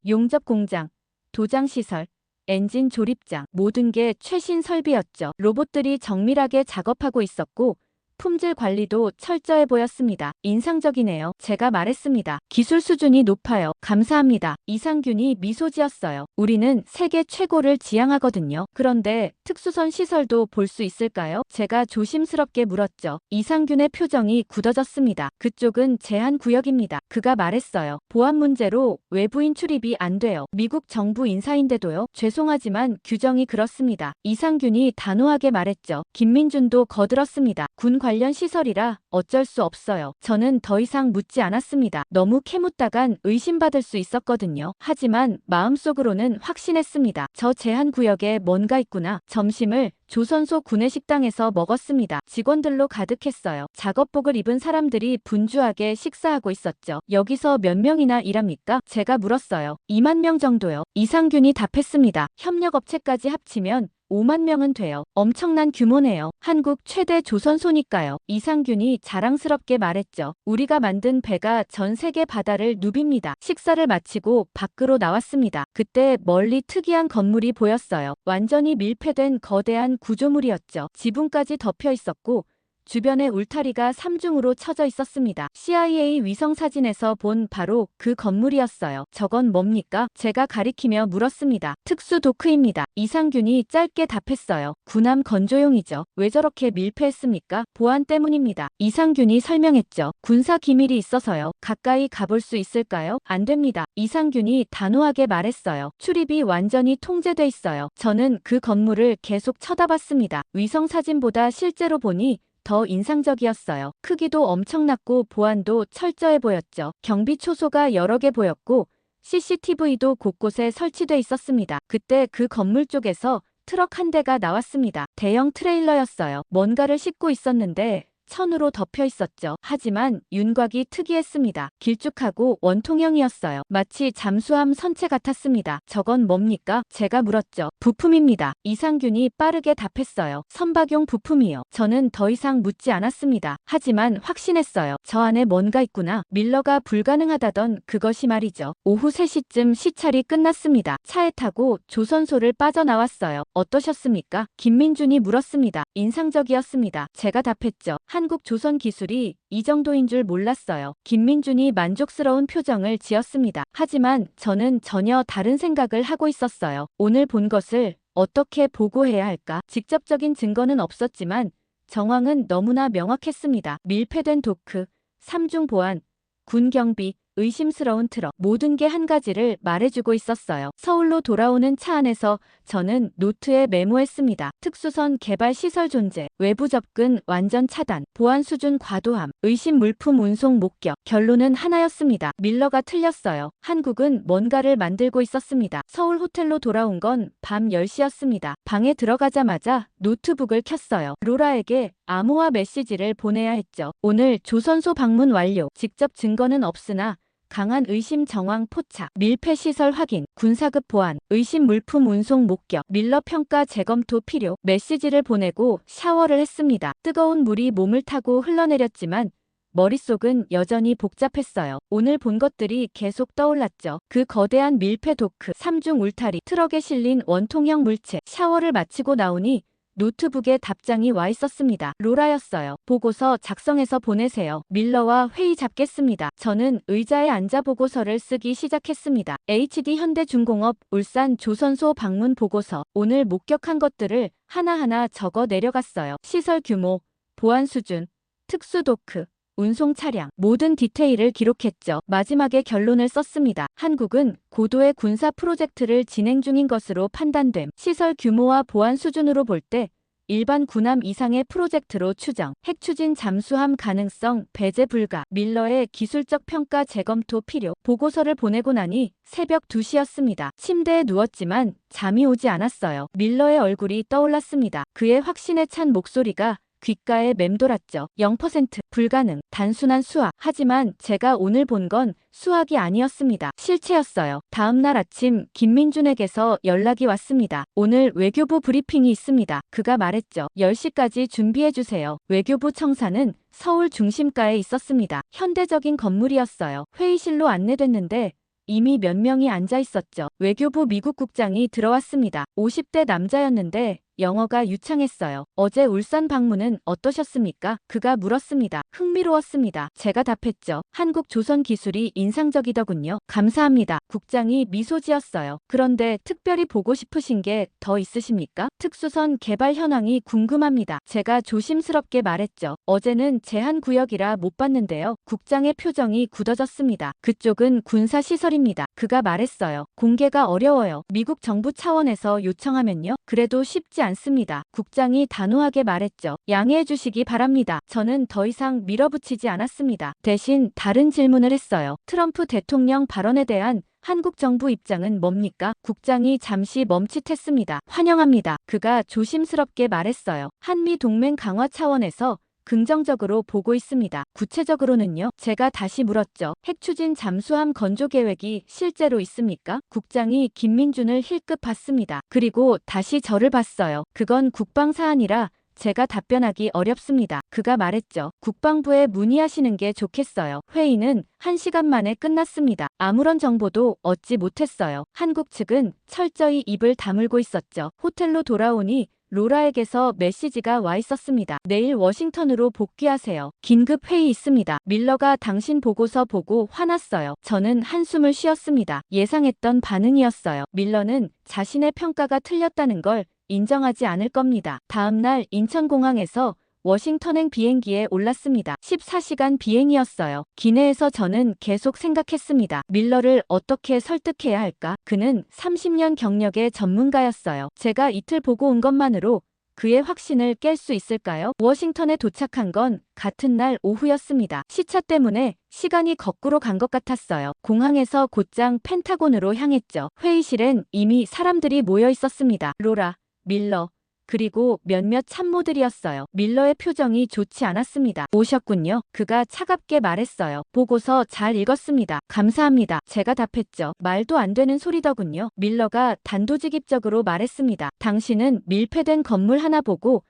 [SPEAKER 1] 용접 공장, 도장 시설, 엔진 조립장, 모든 게 최신 설비였죠. 로봇들이 정밀하게 작업하고 있었고 품질 관리도 철저해 보였습니다. 인상적이네요. 제가 말했습니다. 기술 수준이 높아요. 감사합니다. 이상균이 미소 지었어요. 우리는 세계 최고를 지향하거든요. 그런데 특수선 시설도 볼 수 있을까요? 제가 조심스럽게 물었죠. 이상균의 표정이 굳어졌습니다. 그쪽은 제한 구역입니다. 그가 말했어요. 보안 문제로 외부인 출입이 안 돼요. 미국 정부 인사인데도요. 죄송하지만 규정이 그렇습니다. 이상균이 단호하게 말했죠. 김민준도 거들었습니다. 군 관련 시설이라 어쩔 수 없어요. 저는 더 이상 묻지 않았습니다. 너무 캐묻다간 의심받을 수 있었거든요. 하지만 마음속으로는 확신했습니다. 저 제한 구역에 뭔가 있구나. 점심을 조선소 구내식당에서 먹었습니다. 직원들로 가득했어요. 작업복을 입은 사람들이 분주하게 식사하고 있었죠. 여기서 몇 명이나 일합니까? 제가 물었어요. 2만 명 정도요. 이상균이 답했습니다. 협력업체까지 합치면 5만 명은 돼요. 엄청난 규모네요. 한국 최대 조선소니까요. 이상균이 자랑스럽게 말했죠. 우리가 만든 배가 전 세계 바다를 누빕니다. 식사를 마치고 밖으로 나왔습니다. 그때 멀리 특이한 건물이 보였어요. 완전히 밀폐된 거대한 구조물이었죠. 지붕까지 덮여 있었고 주변에 울타리가 3중으로 쳐져 있었습니다. CIA 위성 사진에서 본 바로 그 건물이었어요. 저건 뭡니까? 제가 가리키며 물었습니다. 특수 도크입니다. 이상균이 짧게 답했어요. 군함 건조용이죠. 왜 저렇게 밀폐했습니까? 보안 때문입니다. 이상균이 설명했죠. 군사 기밀이 있어서요. 가까이 가볼 수 있을까요? 안 됩니다. 이상균이 단호하게 말했어요. 출입이 완전히 통제돼 있어요. 저는 그 건물을 계속 쳐다봤습니다. 위성 사진보다 실제로 보니 더 인상적이었어요. 크기도 엄청났고 보안도 철저해 보였죠. 경비 초소가 여러 개 보였고 CCTV도 곳곳에 설치돼 있었습니다. 그때 그 건물 쪽에서 트럭 한 대가 나왔습니다. 대형 트레일러였어요. 뭔가를 싣고 있었는데 천으로 덮여 있었죠. 하지만 윤곽이 특이했습니다. 길쭉하고 원통형이었어요. 마치 잠수함 선체 같았습니다. 저건 뭡니까? 제가 물었죠. 부품입니다. 이상균이 빠르게 답했어요. 선박용 부품이요. 저는 더 이상 묻지 않았습니다. 하지만 확신했어요. 저 안에 뭔가 있구나. 밀러가 불가능하다던 그것이 말이죠. 오후 3시쯤 시찰이 끝났습니다. 차에 타고 조선소를 빠져나왔어요. 어떠셨습니까? 김민준이 물었습니다. 인상적이었습니다. 제가 답했죠. 한국 조선 기술이 이 정도인 줄 몰랐어요. 김민준이 만족스러운 표정을 지었습니다. 하지만 저는 전혀 다른 생각을 하고 있었어요. 오늘 본 것을 어떻게 보고해야 할까? 직접적인 증거는 없었지만 정황은 너무나 명확했습니다. 밀폐된 도크, 3중 보안, 군 경비, 의심스러운 트럭, 모든 게 한 가지를 말해주고 있었어요. 서울로 돌아오는 차 안에서 저는 노트에 메모했습니다. 특수선 개발 시설 존재, 외부 접근 완전 차단, 보안 수준 과도함, 의심 물품 운송 목격. 결론은 하나였습니다. 밀러가 틀렸어요. 한국은 뭔가를 만들고 있었습니다. 서울 호텔로 돌아온 건 밤 10시였습니다. 방에 들어가자마자 노트북을 켰어요. 로라에게 암호화 메시지를 보내야 했죠. 오늘 조선소 방문 완료. 직접 증거는 없으나 강한 의심 정황 포착, 밀폐 시설 확인, 군사급 보안, 의심 물품 운송 목격, 밀러 평가 재검토 필요. 메시지를 보내고 샤워를 했습니다. 뜨거운 물이 몸을 타고 흘러내렸지만 머릿속은 여전히 복잡했어요. 오늘 본 것들이 계속 떠올랐죠. 그 거대한 밀폐 도크, 3중 울타리, 트럭에 실린 원통형 물체. 샤워를 마치고 나오니 노트북에 답장이 와 있었습니다. 로라였어요. 보고서 작성해서 보내세요. 밀러와 회의 잡겠습니다. 저는 의자에 앉아 보고서를 쓰기 시작했습니다. HD 현대중공업 울산 조선소 방문 보고서. 오늘 목격한 것들을 하나하나 적어 내려갔어요. 시설 규모, 보안 수준, 특수 도크, 운송 차량, 모든 디테일을 기록했죠. 마지막에 결론을 썼습니다. 한국은 고도의 군사 프로젝트를 진행 중인 것으로 판단됨. 시설 규모와 보안 수준으로 볼 때 일반 군함 이상의 프로젝트로 추정. 핵추진 잠수함 가능성 배제 불가. 밀러의 기술적 평가 재검토 필요. 보고서를 보내고 나니 새벽 2시였습니다. 침대에 누웠지만 잠이 오지 않았어요. 밀러의 얼굴이 떠올랐습니다. 그의 확신에 찬 목소리가 귓가에 맴돌았죠. 0% 불가능. 단순한 수학. 하지만 제가 오늘 본 건 수학이 아니었습니다. 실체였어요. 다음 날 아침 김민준에게서 연락이 왔습니다. 오늘 외교부 브리핑이 있습니다. 그가 말했죠. 10시까지 준비해주세요. 외교부 청사는 서울 중심가에 있었습니다. 현대적인 건물이었어요. 회의실로 안내됐는데 이미 몇 명이 앉아 있었죠. 외교부 미국 국장이 들어왔습니다. 50대 남자였는데 영어가 유창했어요. 어제 울산 방문은 어떠셨습니까? 그가 물었습니다. 흥미로웠습니다. 제가 답했죠. 한국 조선 기술이 인상적이더군요. 감사합니다. 국장이 미소 지었어요. 그런데 특별히 보고 싶으신 게 더 있으십니까? 특수선 개발 현황이 궁금합니다. 제가 조심스럽게 말했죠. 어제는 제한 구역이라 못 봤는데요. 국장의 표정이 굳어졌습니다. 그쪽은 군사 시설입니다. 그가 말했어요. 공개가 어려워요. 미국 정부 차원에서 요청하면요. 그래도 쉽지 않습니다. 국장이 단호하게 말했죠. 양해해 주시기 바랍니다. 저는 더 이상 밀어붙이지 않았습니다. 대신 다른 질문을 했어요. 트럼프 대통령 발언에 대한 한국 정부 입장은 뭡니까? 국장이 잠시 멈칫했습니다. 환영합니다. 그가 조심스럽게 말했어요. 한미 동맹 강화 차원에서 긍정적으로 보고 있습니다. 구체적으로는요? 제가 다시 물었죠. 핵추진 잠수함 건조 계획이 실제로 있습니까? 국장이 김민준을 힐끗 봤습니다. 그리고 다시 저를 봤어요. 그건 국방 사안이라 제가 답변하기 어렵습니다. 그가 말했죠. 국방부에 문의하시는 게 좋겠어요. 회의는 1시간 만에 끝났습니다. 아무런 정보도 얻지 못했어요. 한국 측은 철저히 입을 다물고 있었죠. 호텔로 돌아오니 로라에게서 메시지가 와 있었습니다. 내일 워싱턴으로 복귀하세요. 긴급 회의 있습니다. 밀러가 당신 보고서 보고 화났어요. 저는 한숨을 쉬었습니다. 예상했던 반응이었어요. 밀러는 자신의 평가가 틀렸다는 걸 인정하지 않을 겁니다. 다음 날 인천공항에서 워싱턴행 비행기에 올랐습니다. 14시간 비행이었어요. 기내에서 저는 계속 생각했습니다. 밀러를 어떻게 설득해야 할까? 그는 30년 경력의 전문가였어요. 제가 이틀 보고 온 것만으로 그의 확신을 깰 수 있을까요? 워싱턴에 도착한 건 같은 날 오후였습니다. 시차 때문에 시간이 거꾸로 간 것 같았어요. 공항에서 곧장 펜타곤으로 향했죠. 회의실엔 이미 사람들이 모여 있었습니다. 로라, 밀러, 그리고 몇몇 참모들이었어요. 밀러의 표정이 좋지 않았습니다. 오셨군요. 그가 차갑게 말했어요. 보고서 잘 읽었습니다. 감사합니다. 제가 답했죠. 말도 안 되는 소리더군요. 밀러가 단도직입적으로 말했습니다. 당신은 밀폐된 건물 하나 보고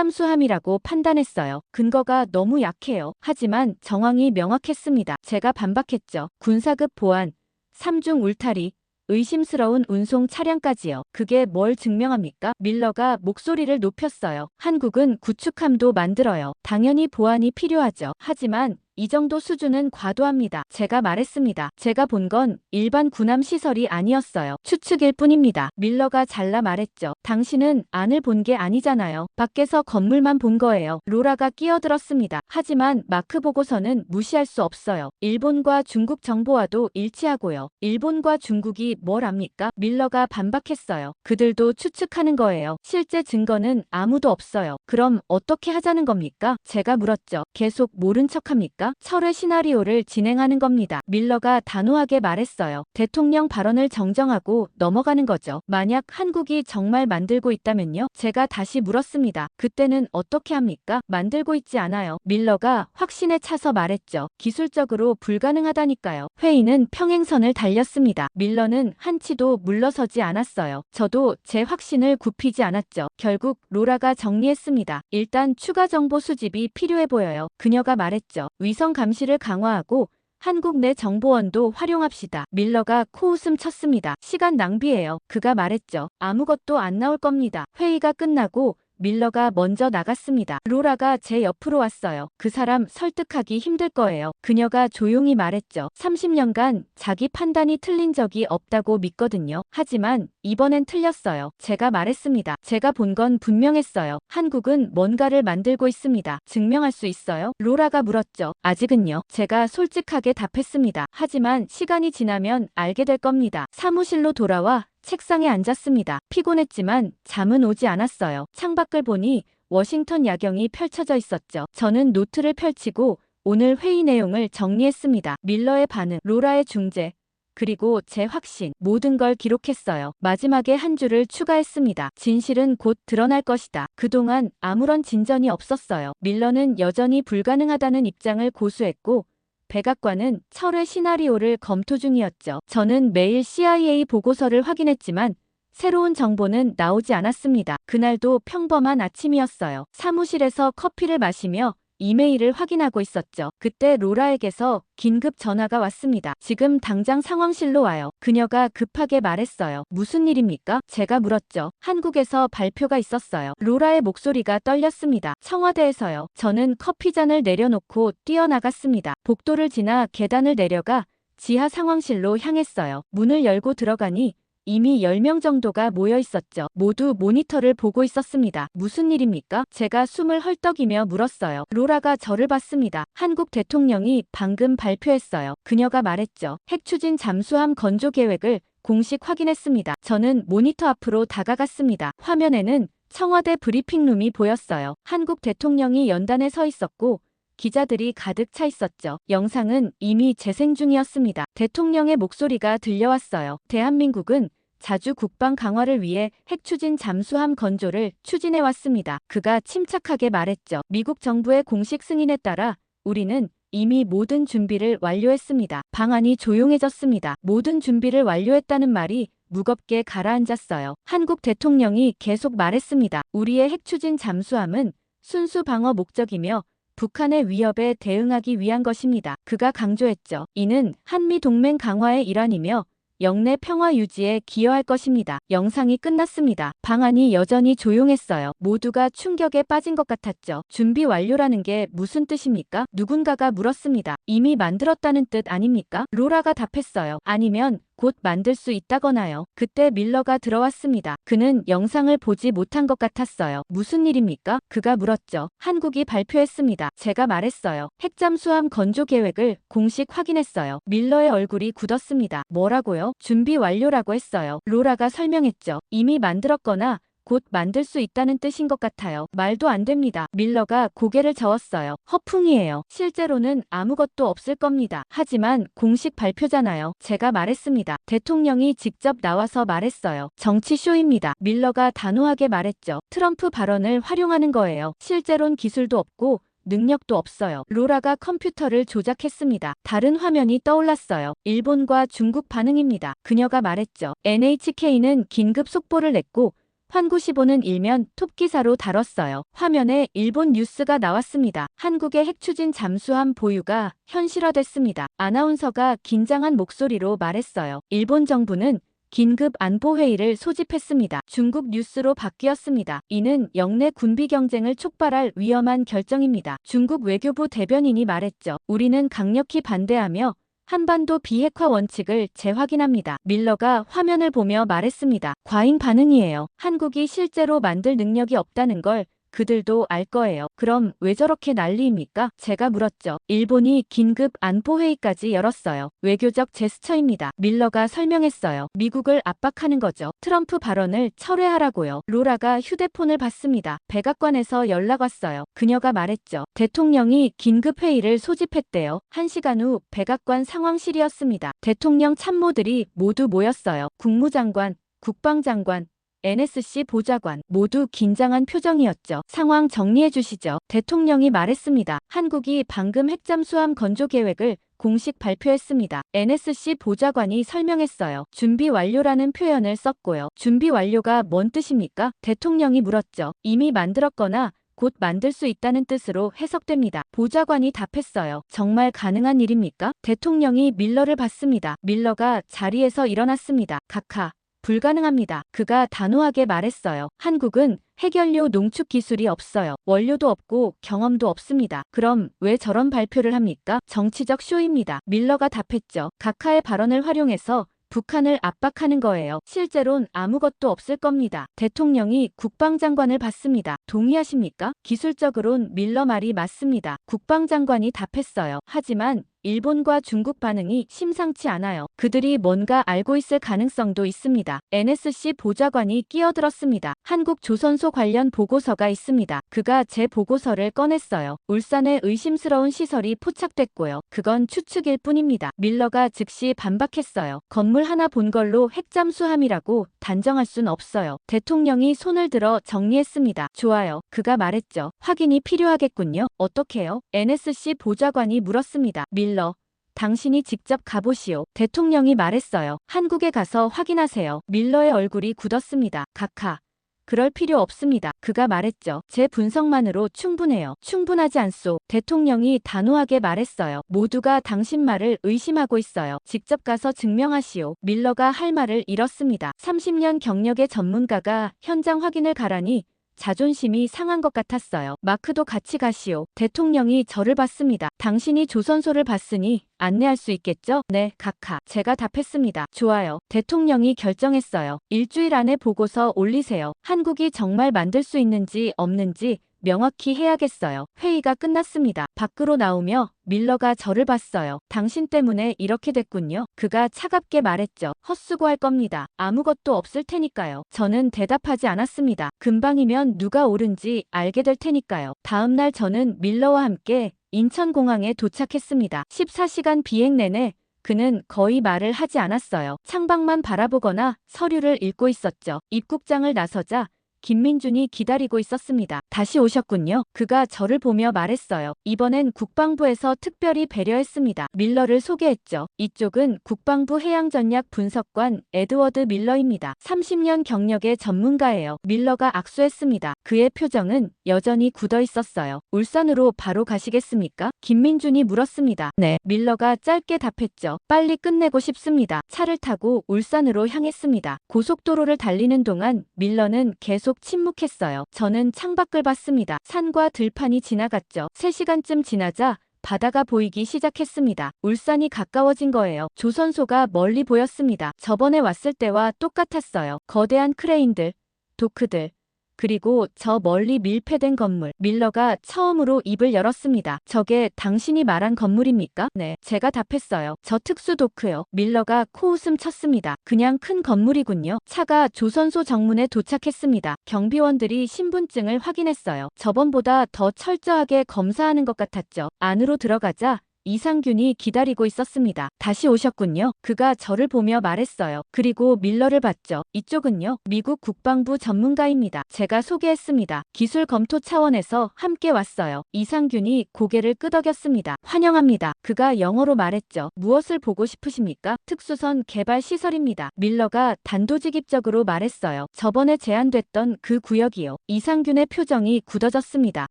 [SPEAKER 1] 핵잠수함이라고 판단했어요. 근거가 너무 약해요. 하지만 정황이 명확했습니다. 제가 반박했죠. 군사급 보안, 3중 울타리, 의심스러운 운송 차량까지요. 그게 뭘 증명합니까? 밀러가 목소리를 높였어요. 한국은 구축함도 만들어요. 당연히 보안이 필요하죠. 하지만 이 정도 수준은 과도합니다. 제가 말했습니다. 제가 본 건 일반 군함 시설이 아니었어요. 추측일 뿐입니다. 밀러가 잘라 말했죠. 당신은 안을 본 게 아니잖아요. 밖에서 건물만 본 거예요. 로라가 끼어들었습니다. 하지만 마크 보고서는 무시할 수 없어요. 일본과 중국 정보와도 일치하고요. 일본과 중국이 뭘 압니까? 밀러가 반박했어요. 그들도 추측하는 거예요. 실제 증거는 아무도 없어요. 그럼 어떻게 하자는 겁니까? 제가 물었죠. 계속 모른 척합니까? 철회 시나리오를 진행하는 겁니다. 밀러가 단호하게 말했어요. 대통령 발언을 정정하고 넘어가는 거죠. 만약 한국이 정말 만들고 있다면요? 제가 다시 물었습니다. 그때는 어떻게 합니까? 만들고 있지 않아요. 밀러가 확신에 차서 말했죠. 기술적으로 불가능하다니까요. 회의는 평행선을 달렸습니다. 밀러는 한치도 물러서지 않았어요. 저도 제 확신을 굽히지 않았죠. 결국 로라가 정리했습니다. 일단 추가 정보 수집이 필요해 보여요. 그녀가 말했죠. 위성 감시를 강화하고 한국 내 정보원도 활용합시다. 밀러가 코웃음 쳤습니다. 시간 낭비예요. 그가 말했죠. 아무것도 안 나올 겁니다. 회의가 끝나고 밀러가 먼저 나갔습니다. 로라가 제 옆으로 왔어요. 그 사람 설득하기 힘들 거예요. 그녀가 조용히 말했죠. 30년간 자기 판단이 틀린 적이 없다고 믿거든요. 하지만 이번엔 틀렸어요. 제가 말했습니다. 제가 본 건 분명했어요. 한국은 뭔가를 만들고 있습니다. 증명할 수 있어요? 로라가 물었죠. 아직은요. 제가 솔직하게 답했습니다. 하지만 시간이 지나면 알게 될 겁니다. 사무실로 돌아와 책상에 앉았습니다. 피곤했지만 잠은 오지 않았어요. 창밖을 보니 워싱턴 야경이 펼쳐져 있었죠. 저는 노트를 펼치고 오늘 회의 내용을 정리했습니다. 밀러의 반응, 로라의 중재, 그리고 제 확신, 모든 걸 기록했어요. 마지막에 한 줄을 추가했습니다. 진실은 곧 드러날 것이다. 그동안 아무런 진전이 없었어요. 밀러는 여전히 불가능하다는 입장을 고수했고 백악관은 철회 시나리오를 검토 중이었죠. 저는 매일 CIA 보고서를 확인했지만 새로운 정보는 나오지 않았습니다. 그날도 평범한 아침이었어요. 사무실에서 커피를 마시며 이메일을 확인하고 있었죠. 그때 로라에게서 긴급 전화가 왔습니다. 지금 당장 상황실로 와요. 그녀가 급하게 말했어요. 무슨 일입니까? 제가 물었죠. 한국에서 발표가 있었어요. 로라의 목소리가 떨렸습니다. 청와대에서요. 저는 커피잔을 내려놓고 뛰어나갔습니다. 복도를 지나 계단을 내려가 지하 상황실로 향했어요. 문을 열고 들어가니 이미 10명 정도가 모여 있었죠. 모두 모니터를 보고 있었습니다. 무슨 일입니까? 제가 숨을 헐떡이며 물었어요. 로라가 저를 봤습니다. 한국 대통령이 방금 발표했어요. 그녀가 말했죠. 핵추진 잠수함 건조 계획을 공식 확인했습니다. 저는 모니터 앞으로 다가갔습니다. 화면에는 청와대 브리핑룸이 보였어요. 한국 대통령이 연단에 서 있었고 기자들이 가득 차 있었죠. 영상은 이미 재생 중이었습니다. 대통령의 목소리가 들려왔어요. 대한민국은 자주 국방 강화를 위해 핵추진 잠수함 건조를 추진해왔습니다. 그가 침착하게 말했죠. 미국 정부의 공식 승인에 따라 우리는 이미 모든 준비를 완료했습니다. 방안이 조용해졌습니다. 모든 준비를 완료했다는 말이 무겁게 가라앉았어요. 한국 대통령이 계속 말했습니다. 우리의 핵추진 잠수함은 순수 방어 목적이며 북한의 위협에 대응하기 위한 것입니다. 그가 강조했죠. 이는 한미 동맹 강화의 일환이며 영내 평화 유지에 기여할 것입니다. 영상이 끝났습니다. 방안이 여전히 조용했어요. 모두가 충격에 빠진 것 같았죠. 준비 완료라는 게 무슨 뜻입니까? 누군가가 물었습니다. 이미 만들었다는 뜻 아닙니까? 로라가 답했어요. 아니면 곧 만들 수 있다거나요. 그때 밀러가 들어왔습니다. 그는 영상을 보지 못한 것 같았어요. 무슨 일입니까? 그가 물었죠. 한국이 발표했습니다. 제가 말했어요. 핵잠수함 건조 계획을 공식 확인했어요. 밀러의 얼굴이 굳었습니다. 뭐라고요? 준비 완료라고 했어요. 로라가 설명했죠. 이미 만들었거나 곧 만들 수 있다는 뜻인 것 같아요. 말도 안 됩니다. 밀러가 고개를 저었어요. 허풍이에요. 실제로는 아무것도 없을 겁니다. 하지만 공식 발표잖아요. 제가 말했습니다. 대통령이 직접 나와서 말했어요. 정치쇼입니다. 밀러가 단호하게 말했죠. 트럼프 발언을 활용하는 거예요. 실제론 기술도 없고 능력도 없어요. 로라가 컴퓨터를 조작했습니다. 다른 화면이 떠올랐어요. 일본과 중국 반응입니다. 그녀가 말했죠. NHK는 긴급 속보를 냈고 환구시보는 일면 톱기사로 다뤘어요. 화면에 일본 뉴스가 나왔습니다. 한국의 핵추진 잠수함 보유가 현실화됐습니다. 아나운서가 긴장한 목소리로 말했어요. 일본 정부는 긴급 안보회의를 소집했습니다. 중국 뉴스로 바뀌었습니다. 이는 영내 군비 경쟁을 촉발할 위험한 결정입니다. 중국 외교부 대변인이 말했죠. 우리는 강력히 반대하며 한반도 비핵화 원칙을 재확인합니다. 밀러가 화면을 보며 말했습니다. 과잉 반응이에요. 한국이 실제로 만들 능력이 없다는 걸 그들도 알 거예요. 그럼 왜 저렇게 난리입니까? 제가 물었죠. 일본이 긴급 안보회의까지 열었어요. 외교적 제스처입니다. 밀러가 설명했어요. 미국을 압박하는 거죠. 트럼프 발언을 철회하라고요. 로라가 휴대폰을 받습니다. 백악관에서 연락 왔어요. 그녀가 말했죠. 대통령이 긴급 회의를 소집했대요. 1시간 후 백악관 상황실이었습니다. 대통령 참모들이 모두 모였어요. 국무장관, 국방장관, NSC 보좌관 모두 긴장한 표정이었죠. 상황 정리해 주시죠. 대통령이 말했습니다. 한국이 방금 핵잠수함 건조 계획을 공식 발표했습니다. NSC 보좌관이 설명했어요. 준비 완료라는 표현을 썼고요. 준비 완료가 뭔 뜻입니까? 대통령이 물었죠. 이미 만들었거나 곧 만들 수 있다는 뜻으로 해석됩니다. 보좌관이 답했어요. 정말 가능한 일입니까? 대통령이 밀러를 봤습니다. 밀러가 자리에서 일어났습니다. 각하. 불가능합니다. 그가 단호하게 말했어요. 한국은 핵연료 농축 기술이 없어요. 원료도 없고 경험도 없습니다. 그럼 왜 저런 발표를 합니까? 정치적 쇼입니다. 밀러가 답했죠. 각하의 발언을 활용해서 북한을 압박하는 거예요. 실제론 아무것도 없을 겁니다. 대통령이 국방장관을 받습니다. 동의하십니까? 기술적으론 밀러 말이 맞습니다. 국방장관이 답했어요. 하지만 일본과 중국 반응이 심상치 않아요. 그들이 뭔가 알고 있을 가능성도 있습니다. NSC 보좌관이 끼어들었습니다. 한국 조선소 관련 보고서가 있습니다. 그가 제 보고서를 꺼냈어요. 울산에 의심스러운 시설이 포착됐고요. 그건 추측일 뿐입니다. 밀러가 즉시 반박했어요. 건물 하나 본 걸로 핵잠수함이라고 단정할 순 없어요. 대통령이 손을 들어 정리했습니다. 좋아요. 그가 말했죠. 확인이 필요하겠군요. 어떻게요? NSC 보좌관이 물었습니다. 밀러, 당신이 직접 가보시오. 대통령이 말했어요. 한국에 가서 확인하세요. 밀러의 얼굴이 굳었습니다. 각하. 그럴 필요 없습니다. 그가 말했죠. 제 분석만으로 충분해요. 충분하지 않소. 대통령이 단호하게 말했어요. 모두가 당신 말을 의심하고 있어요. 직접 가서 증명하시오. 밀러가 할 말을 잃었습니다. 30년 경력의 전문가가 현장 확인을 가라니 자존심이 상한 것 같았어요. 마크도 같이 가시오. 대통령이 저를 봤습니다. 당신이 조선소를 봤으니 안내할 수 있겠죠? 네, 각하. 제가 답했습니다. 좋아요. 대통령이 결정했어요. 일주일 안에 보고서 올리세요. 한국이 정말 만들 수 있는지 없는지 명확히 해야겠어요. 회의가 끝났습니다. 밖으로 나오며 밀러가 저를 봤어요. 당신 때문에 이렇게 됐군요. 그가 차갑게 말했죠. 헛수고할 겁니다. 아무것도 없을 테니까요. 저는 대답하지 않았습니다. 금방이면 누가 옳은지 알게 될 테니까요. 다음 날 저는 밀러와 함께 인천공항에 도착했습니다. 14시간 비행 내내 그는 거의 말을 하지 않았어요. 창밖만 바라보거나 서류를 읽고 있었죠. 입국장을 나서자 김민준이 기다리고 있었습니다. 다시 오셨군요. 그가 저를 보며 말했어요. 이번엔 국방부에서 특별히 배려했습니다. 밀러를 소개했죠. 이쪽은 국방부 해양전략 분석관 에드워드 밀러입니다. 30년 경력의 전문가예요. 밀러가 악수했습니다. 그의 표정은 여전히 굳어 있었어요. 울산으로 바로 가시겠습니까? 김민준이 물었습니다. 네. 밀러가 짧게 답했죠. 빨리 끝내고 싶습니다. 차를 타고 울산으로 향했습니다. 고속도로를 달리는 동안 밀러는 계속 침묵했어요. 저는 창밖을 봤습니다. 산과 들판이 지나갔죠. 3시간쯤 지나자 바다가 보이기 시작했습니다. 울산이 가까워진 거예요. 조선소가 멀리 보였습니다. 저번에 왔을 때와 똑같았어요. 거대한 크레인들, 도크들, 그리고 저 멀리 밀폐된 건물. 밀러가 처음으로 입을 열었습니다. 저게 당신이 말한 건물입니까? 네, 제가 답했어요. 저 특수 도크요. 밀러가 코웃음 쳤습니다. 그냥 큰 건물이군요. 차가 조선소 정문에 도착했습니다. 경비원들이 신분증을 확인했어요. 저번보다 더 철저하게 검사하는 것 같았죠. 안으로 들어가자 이상균이 기다리고 있었습니다. 다시 오셨군요. 그가 저를 보며 말했어요. 그리고 밀러를 봤죠. 이쪽은요. 미국 국방부 전문가입니다. 제가 소개했습니다. 기술 검토 차원에서 함께 왔어요. 이상균이 고개를 끄덕였습니다. 환영합니다. 그가 영어로 말했죠. 무엇을 보고 싶으십니까? 특수선 개발 시설입니다. 밀러가 단도직입적으로 말했어요. 저번에 제한됐던 그 구역이요. 이상균의 표정이 굳어졌습니다.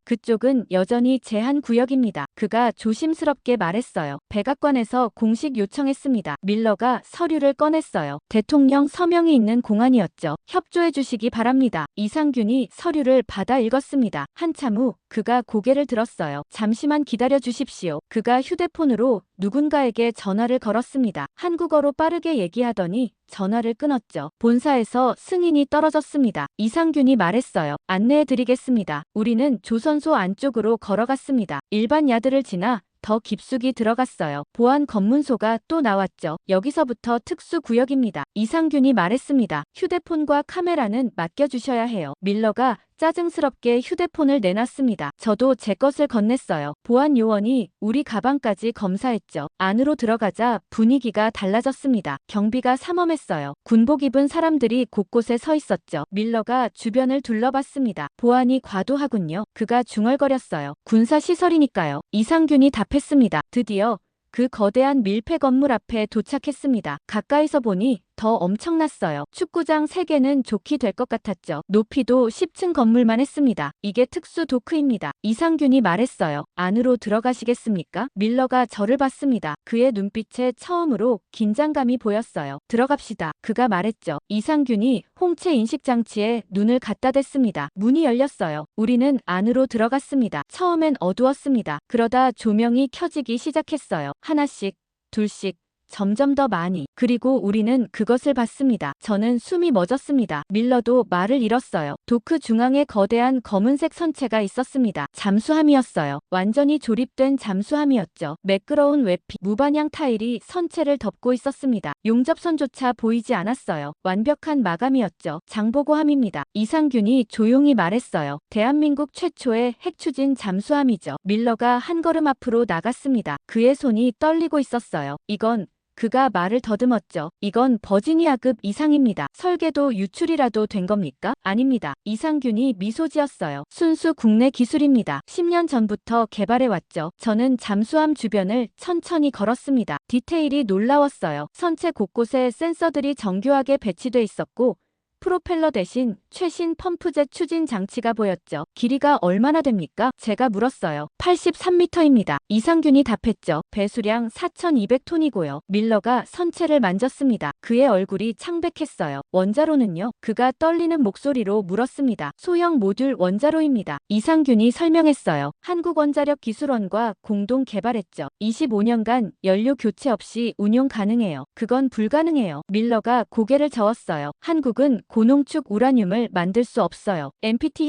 [SPEAKER 1] 그쪽은 여전히 제한 구역입니다. 그가 조심스럽게 말했어요. 백악관에서 공식 요청했습니다. 밀러가 서류를 꺼냈어요. 대통령 서명이 있는 공안이었죠. 협조해 주시기 바랍니다. 이상균이 서류를 받아 읽었습니다. 한참 후 그가 고개를 들었어요. 잠시만 기다려 주십시오. 그가 휴대폰으로 누군가에게 전화를 걸었습니다. 한국어로 빠르게 얘기하더니 전화를 끊었죠. 본사에서 승인이 떨어졌습니다. 이상균이 말했어요. 안내해드리겠습니다. 우리는 조선소 안쪽으로 걸어갔습니다. 일반 야드를 지나 더 깊숙이 들어갔어요. 보안 검문소가 또 나왔죠. 여기서부터 특수구역입니다. 이상균이 말했습니다. 휴대폰과 카메라는 맡겨주셔야 해요. 밀러가 짜증스럽게 휴대폰을 내놨습니다. 저도 제 것을 건넸어요. 보안 요원이 우리 가방까지 검사했죠. 안으로 들어가자 분위기가 달라졌습니다. 경비가 삼엄했어요. 군복 입은 사람들이 곳곳에 서 있었죠. 밀러가 주변을 둘러봤습니다. 보안이 과도하군요. 그가 중얼거렸어요. 군사시설이니까요. 이상균이 답했습니다. 드디어 그 거대한 밀폐 건물 앞에 도착했습니다. 가까이서 보니 더 엄청났어요. 축구장 3개는 좋게 될 것 같았죠. 높이도 10층 건물만 했습니다. 이게 특수 도크입니다. 이상균이 말했어요. 안으로 들어가시겠습니까? 밀러가 저를 봤습니다. 그의 눈빛에 처음으로 긴장감이 보였어요. 들어갑시다. 그가 말했죠. 이상균이 홍채 인식장치에 눈을 갖다 댔습니다. 문이 열렸어요. 우리는 안으로 들어갔습니다. 처음엔 어두웠습니다. 그러다 조명이 켜지기 시작했어요. 하나씩, 둘씩, 점점 더 많이. 그리고 우리는 그것을 봤습니다. 저는 숨이 멎었습니다. 밀러도 말을 잃었어요. 도크 중앙에 거대한 검은색 선체가 있었습니다. 잠수함이었어요. 완전히 조립된 잠수함이었죠. 매끄러운 외피, 무반향 타일이 선체를 덮고 있었습니다. 용접선조차 보이지 않았어요. 완벽한 마감이었죠. 장보고함입니다. 이상균이 조용히 말했어요. 대한민국 최초의 핵추진 잠수함이죠. 밀러가 한 걸음 앞으로 나갔습니다. 그의 손이 떨리고 있었어요. 그가 말을 더듬었죠. 이건 버지니아급 이상입니다. 설계도 유출이라도 된 겁니까? 아닙니다. 이상균이 미소 지었어요. 순수 국내 기술입니다. 10년 전부터 개발해왔죠. 저는 잠수함 주변을 천천히 걸었습니다. 디테일이 놀라웠어요. 선체 곳곳에 센서들이 정교하게 배치돼 있었고 프로펠러 대신 최신 펌프젯 추진 장치가 보였죠. 길이가 얼마나 됩니까? 제가 물었어요. 83m입니다. 이상균이 답했죠. 배수량 4,200톤이고요. 밀러가 선체를 만졌습니다. 그의 얼굴이 창백했어요. 원자로는요? 그가 떨리는 목소리로 물었습니다. 소형 모듈 원자로입니다. 이상균이 설명했어요. 한국원자력기술원과 공동 개발했죠. 25년간 연료 교체 없이 운용 가능해요. 그건 불가능해요. 밀러가 고개를 저었어요. 한국은 고농축 우라늄을 만들 수 없어요. NPT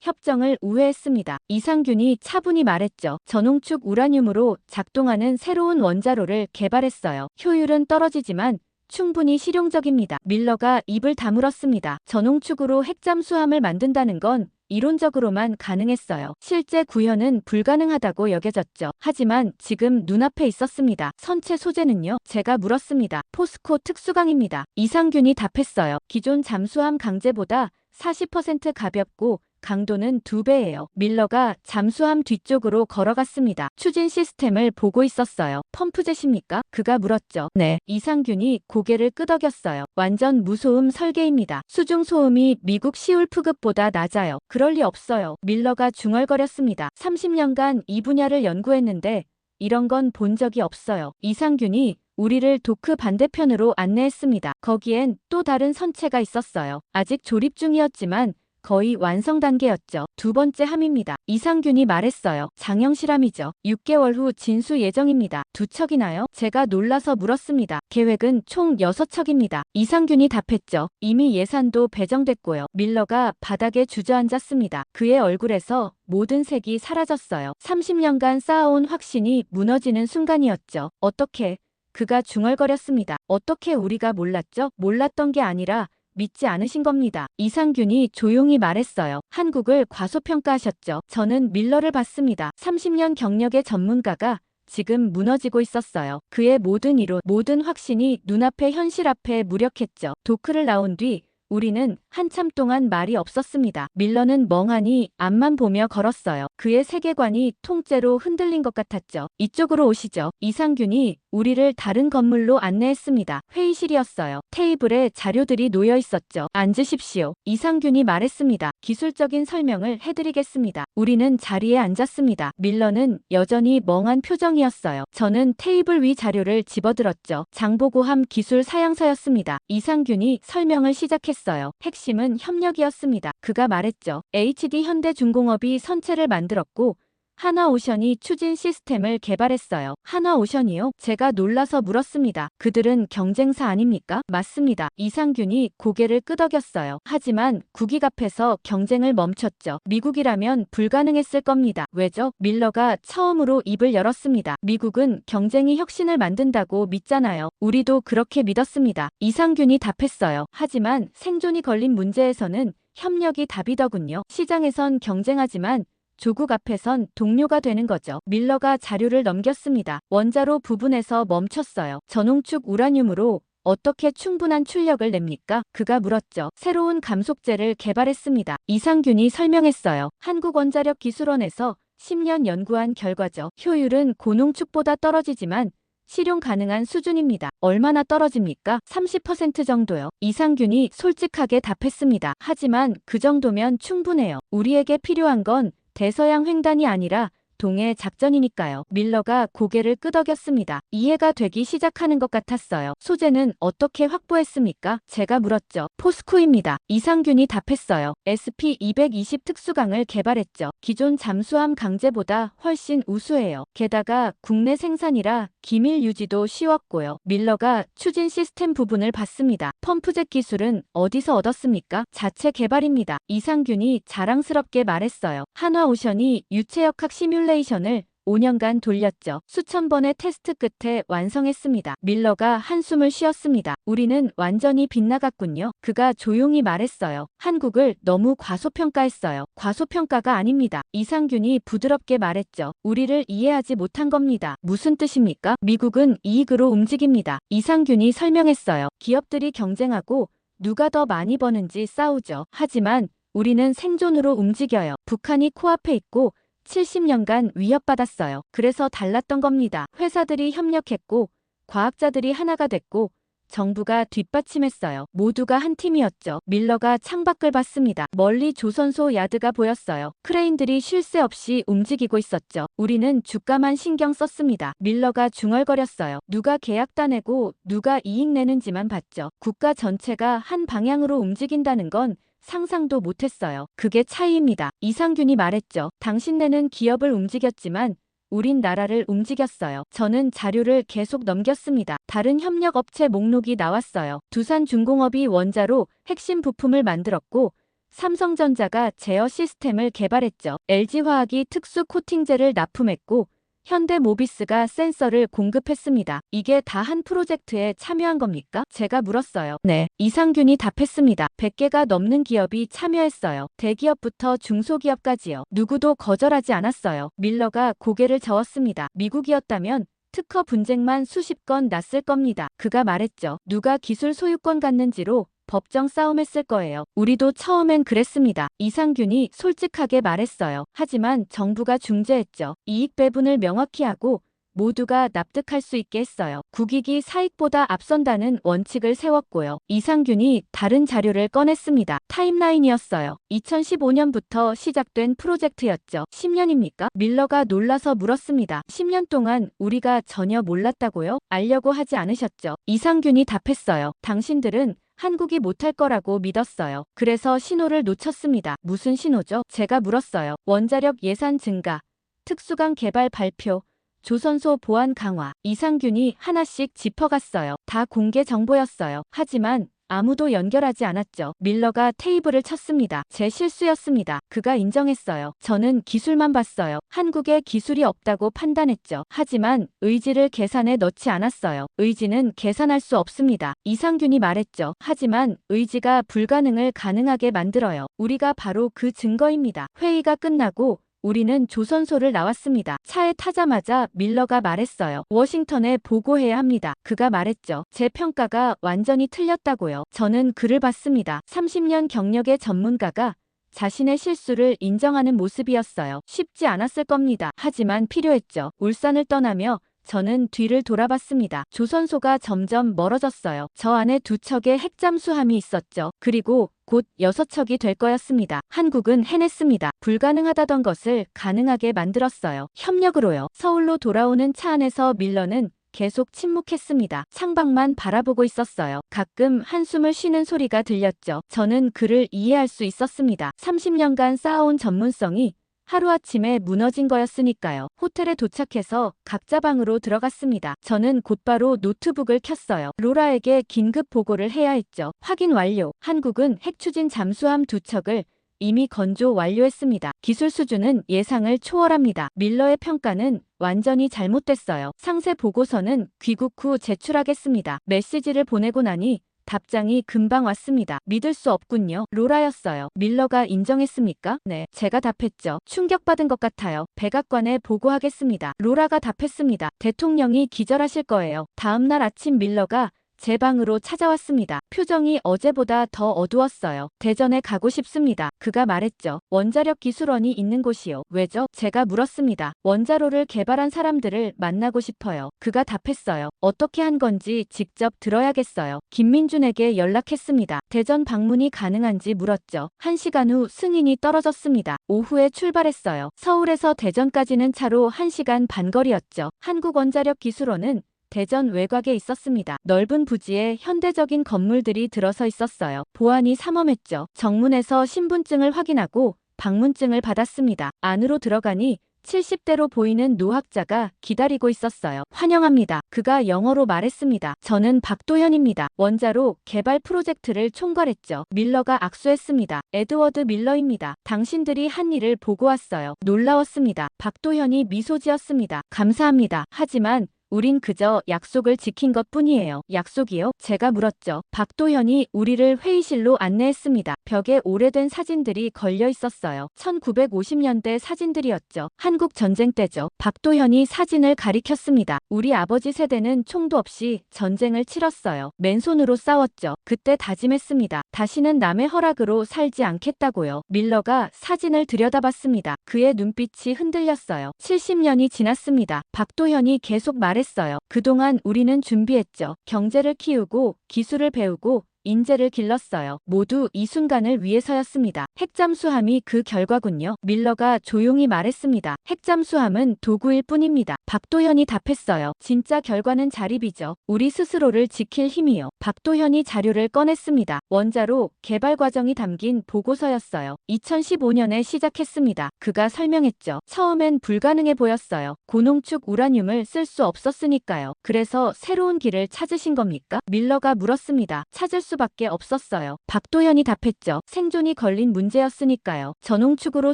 [SPEAKER 1] 협정을 우회했습니다. 이상균이 차분히 말했죠. 저농축 우라늄으로 작동하는 새로운 원자로를 개발했어요. 효율은 떨어지지만 충분히 실용적입니다. 밀러가 입을 다물었습니다. 저농축으로 핵잠수함을 만든다는 건 이론적으로만 가능했어요. 실제 구현은 불가능하다고 여겨졌죠. 하지만 지금 눈앞에 있었습니다. 선체 소재는요? 제가 물었습니다. 포스코 특수강입니다. 이상균이 답했어요. 기존 잠수함 강제보다 40% 가볍고 강도는 2배예요. 밀러가 잠수함 뒤쪽으로 걸어갔습니다. 추진 시스템을 보고 있었어요. 펌프젯입니까? 그가 물었죠. 네. 이상균이 고개를 끄덕였어요. 완전 무소음 설계입니다. 수중 소음이 미국 시울프급보다 낮아요. 그럴 리 없어요. 밀러가 중얼거렸습니다. 30년간 이 분야를 연구했는데 이런 건 본 적이 없어요. 이상균이 우리를 도크 반대편으로 안내했습니다. 거기엔 또 다른 선체가 있었어요. 아직 조립 중이었지만 거의 완성 단계였죠. 두 번째 함입니다. 이상균이 말했어요. 장형실함이죠. 6개월 후 진수 예정입니다. 2척이나요? 제가 놀라서 물었습니다. 계획은 총 6척입니다. 이상균이 답했죠. 이미 예산도 배정됐고요. 밀러가 바닥에 주저앉았습니다. 그의 얼굴에서 모든 색이 사라졌어요. 30년간 쌓아온 확신이 무너지는 순간이었죠. 어떻게? 그가 중얼거렸습니다. 어떻게 우리가 몰랐죠? 몰랐던 게 아니라 믿지 않으신 겁니다. 이상균이 조용히 말했어요. 한국을 과소평가하셨죠. 저는 밀러를 봤습니다. 30년 경력의 전문가가 지금 무너지고 있었어요. 그의 모든 이론, 모든 확신이 눈앞에 현실 앞에 무력했죠. 도크를 나온 뒤 우리는 한참 동안 말이 없었습니다. 밀러는 멍하니 앞만 보며 걸었어요. 그의 세계관이 통째로 흔들린 것 같았죠. 이쪽으로 오시죠. 이상균이 우리를 다른 건물로 안내했습니다. 회의실이었어요. 테이블에 자료들이 놓여 있었죠. 앉으십시오. 이상균이 말했습니다. 기술적인 설명을 해드리겠습니다. 우리는 자리에 앉았습니다. 밀러는 여전히 멍한 표정이었어요. 저는 테이블 위 자료를 집어들었죠. 장보고함 기술 사양서였습니다. 이상균이 설명을 시작했어요. 핵심은 협력이었습니다. 그가 말했죠. HD 현대중공업이 선체를 만들었고 하나오션이 추진 시스템을 개발했어요. 하나오션이요? 제가 놀라서 물었습니다. 그들은 경쟁사 아닙니까? 맞습니다. 이상균이 고개를 끄덕였어요. 하지만 국익 앞에서 경쟁을 멈췄죠. 미국이라면 불가능했을 겁니다. 왜죠? 밀러가 처음으로 입을 열었습니다. 미국은 경쟁이 혁신을 만든다고 믿잖아요. 우리도 그렇게 믿었습니다. 이상균이 답했어요. 하지만 생존이 걸린 문제에서는 협력이 답이더군요. 시장에선 경쟁하지만 조국 앞에선 동료가 되는 거죠. 밀러가 자료를 넘겼습니다. 원자로 부분에서 멈췄어요. 저농축 우라늄으로 어떻게 충분한 출력을 냅니까? 그가 물었죠. 새로운 감속재를 개발했습니다. 이상균이 설명했어요. 한국원자력기술원에서 10년 연구한 결과죠. 효율은 고농축보다 떨어지지만 실용 가능한 수준입니다. 얼마나 떨어집니까? 30% 정도요. 이상균이 솔직하게 답했습니다. 하지만 그 정도면 충분해요. 우리에게 필요한 건 대서양 횡단이 아니라 동해 작전이니까요. 밀러가 고개를 끄덕였습니다. 이해가 되기 시작하는 것 같았어요. 소재는 어떻게 확보했습니까? 제가 물었죠. 포스코입니다. 이상균이 답했어요. SP-220 특수강을 개발했죠. 기존 잠수함 강제보다 훨씬 우수해요. 게다가 국내 생산이라 기밀 유지도 쉬웠고요. 밀러가 추진 시스템 부분을 봤습니다. 펌프젯 기술은 어디서 얻었습니까? 자체 개발입니다. 이상균이 자랑스럽게 말했어요. 한화오션이 유체역학 시뮬레이션을 5년간 돌렸죠. 수천 번의 테스트 끝에 완성했습니다. 밀러가 한숨을 쉬었습니다. 우리는 완전히 빗나갔군요. 그가 조용히 말했어요. 한국을 너무 과소평가했어요. 과소평가가 아닙니다. 이상균이 부드럽게 말했죠. 우리를 이해하지 못한 겁니다. 무슨 뜻입니까? 미국은 이익으로 움직입니다. 이상균이 설명했어요. 기업들이 경쟁하고 누가 더 많이 버는지 싸우죠. 하지만 우리는 생존으로 움직여요. 북한이 코앞에 있고 70년간 위협받았어요. 그래서 달랐던 겁니다. 회사들이 협력했고 과학자들이 하나가 됐고 정부가 뒷받침했어요. 모두가 한 팀이었죠. 밀러가 창밖을 봤습니다. 멀리 조선소 야드가 보였어요. 크레인들이 쉴 새 없이 움직이고 있었죠. 우리는 주가만 신경 썼습니다. 밀러가 중얼거렸어요. 누가 계약 따내고 누가 이익 내는지만 봤죠. 국가 전체가 한 방향으로 움직인다는 건 상상도 못했어요. 그게 차이입니다. 이상균이 말했죠. 당신네는 기업을 움직였지만 우린 나라를 움직였어요. 저는 자료를 계속 넘겼습니다. 다른 협력업체 목록이 나왔어요. 두산중공업이 원자로 핵심 부품을 만들었고 삼성전자가 제어 시스템을 개발했죠. LG화학이 특수 코팅제를 납품했고 현대모비스가 센서를 공급했습니다. 이게 다 한 프로젝트에 참여한 겁니까? 제가 물었어요. 네. 이상균이 답했습니다. 100개가 넘는 기업이 참여했어요. 대기업부터 중소기업까지요. 누구도 거절하지 않았어요. 밀러가 고개를 저었습니다. 미국이었다면 특허 분쟁만 수십 건 났을 겁니다. 그가 말했죠. 누가 기술 소유권 갖는지로 법정 싸움했을 거예요. 우리도 처음엔 그랬습니다. 이상균이 솔직하게 말했어요. 하지만 정부가 중재했죠. 이익 배분을 명확히 하고 모두가 납득할 수 있게 했어요. 국익이 사익보다 앞선다는 원칙을 세웠고요. 이상균이 다른 자료를 꺼냈습니다. 타임라인이었어요. 2015년부터 시작된 프로젝트였죠. 10년입니까? 밀러가 놀라서 물었습니다. 10년 동안 우리가 전혀 몰랐다고요? 알려고 하지 않으셨죠? 이상균이 답했어요. 당신들은 한국이 못할 거라고 믿었어요. 그래서 신호를 놓쳤습니다. 무슨 신호죠? 제가 물었어요. 원자력 예산 증가, 특수강 개발 발표, 조선소 보안 강화. 이상균이 하나씩 짚어갔어요. 다 공개 정보였어요. 하지만 아무도 연결하지 않았죠. 밀러가 테이블을 쳤습니다. 제 실수였습니다. 그가 인정했어요. 저는 기술만 봤어요. 한국에 기술이 없다고 판단했죠. 하지만 의지를 계산에 넣지 않았어요. 의지는 계산할 수 없습니다. 이상균이 말했죠. 하지만 의지가 불가능을 가능하게 만들어요. 우리가 바로 그 증거입니다. 회의가 끝나고 우리는 조선소를 나왔습니다. 차에 타자마자 밀러가 말했어요. 워싱턴에 보고해야 합니다. 그가 말했죠. 제 평가가 완전히 틀렸다고요. 저는 글을 봤습니다. 30년 경력의 전문가가 자신의 실수를 인정하는 모습이었어요. 쉽지 않았을 겁니다. 하지만 필요했죠. 울산을 떠나며 저는 뒤를 돌아봤습니다. 조선소가 점점 멀어졌어요. 저 안에 2척의 핵잠수함이 있었죠. 그리고 곧 6척이 될 거였습니다. 한국은 해냈습니다. 불가능하다던 것을 가능하게 만들었어요. 협력으로요. 서울로 돌아오는 차 안에서 밀러는 계속 침묵했습니다. 창밖만 바라보고 있었어요. 가끔 한숨을 쉬는 소리가 들렸죠. 저는 그를 이해할 수 있었습니다. 30년간 쌓아온 전문성이 하루아침에 무너진 거였으니까요. 호텔에 도착해서 각자 방으로 들어갔습니다. 저는 곧바로 노트북을 켰어요. 로라에게 긴급 보고를 해야 했죠. 확인 완료. 한국은 핵추진 잠수함 2척을 이미 건조 완료했습니다. 기술 수준은 예상을 초월합니다. 밀러의 평가는 완전히 잘못됐어요. 상세 보고서는 귀국 후 제출하겠습니다. 메시지를 보내고 나니 답장이 금방 왔습니다. 믿을 수 없군요. 로라였어요. 밀러가 인정했습니까? 네, 제가 답했죠. 충격받은 것 같아요. 백악관에 보고하겠습니다. 로라가 답했습니다. 대통령이 기절하실 거예요. 다음 날 아침 밀러가 제 방으로 찾아왔습니다. 표정이 어제보다 더 어두웠어요. 대전에 가고 싶습니다. 그가 말했죠. 원자력 기술원이 있는 곳이요. 왜죠? 제가 물었습니다. 원자로를 개발한 사람들을 만나고 싶어요. 그가 답했어요. 어떻게 한 건지 직접 들어야겠어요. 김민준에게 연락했습니다. 대전 방문이 가능한지 물었죠. 1시간 후 승인이 떨어졌습니다. 오후에 출발했어요. 서울에서 대전까지는 차로 1시간 반 거리였죠. 한국원자력기술원은 대전 외곽에 있었습니다. 넓은 부지에 현대적인 건물들이 들어서 있었어요. 보안이 삼엄했죠. 정문에서 신분증을 확인하고 방문증을 받았습니다. 안으로 들어가니 70대로 보이는 노학자가 기다리고 있었어요. 환영합니다. 그가 영어로 말했습니다. 저는 박도현입니다. 원자로 개발 프로젝트를 총괄했죠. 밀러가 악수했습니다. 에드워드 밀러입니다. 당신들이 한 일을 보고 왔어요. 놀라웠습니다. 박도현이 미소 지었습니다. 감사합니다. 하지만 우린 그저 약속을 지킨 것뿐이에요. 약속이요? 제가 물었죠. 박도현이 우리를 회의실로 안내했습니다. 벽에 오래된 사진들이 걸려 있었어요. 1950년대 사진들이었죠. 한국 전쟁 때죠. 박도현이 사진을 가리켰습니다. 우리 아버지 세대는 총도 없이 전쟁을 치렀어요. 맨손으로 싸웠죠. 그때 다짐했습니다. 다시는 남의 허락으로 살지 않겠다고요. 밀러가 사진을 들여다봤습니다. 그의 눈빛이 흔들렸어요. 70년이 지났습니다. 박도현이 계속 말했어요. 그동안 우리는 준비했죠. 경제를 키우고 기술을 배우고 인재를 길렀어요. 모두 이 순간을 위해서였습니다. 핵잠수함이 그 결과군요. 밀러가 조용히 말했습니다. 핵잠수함은 도구일 뿐입니다. 박도현이 답했어요. 진짜 결과는 자립이죠. 우리 스스로를 지킬 힘이요. 박도현이 자료를 꺼냈습니다. 원자로 개발 과정이 담긴 보고서였어요. 2015년에 시작했습니다. 그가 설명했죠. 처음엔 불가능해 보였어요. 고농축 우라늄을 쓸 수 없었으니까요. 그래서 새로운 길을 찾으신 겁니까? 밀러가 물었습니다. 찾을 수밖에 없었어요. 박도현이 답했죠. 생존이 걸린 문제였으니까요. 전홍축으로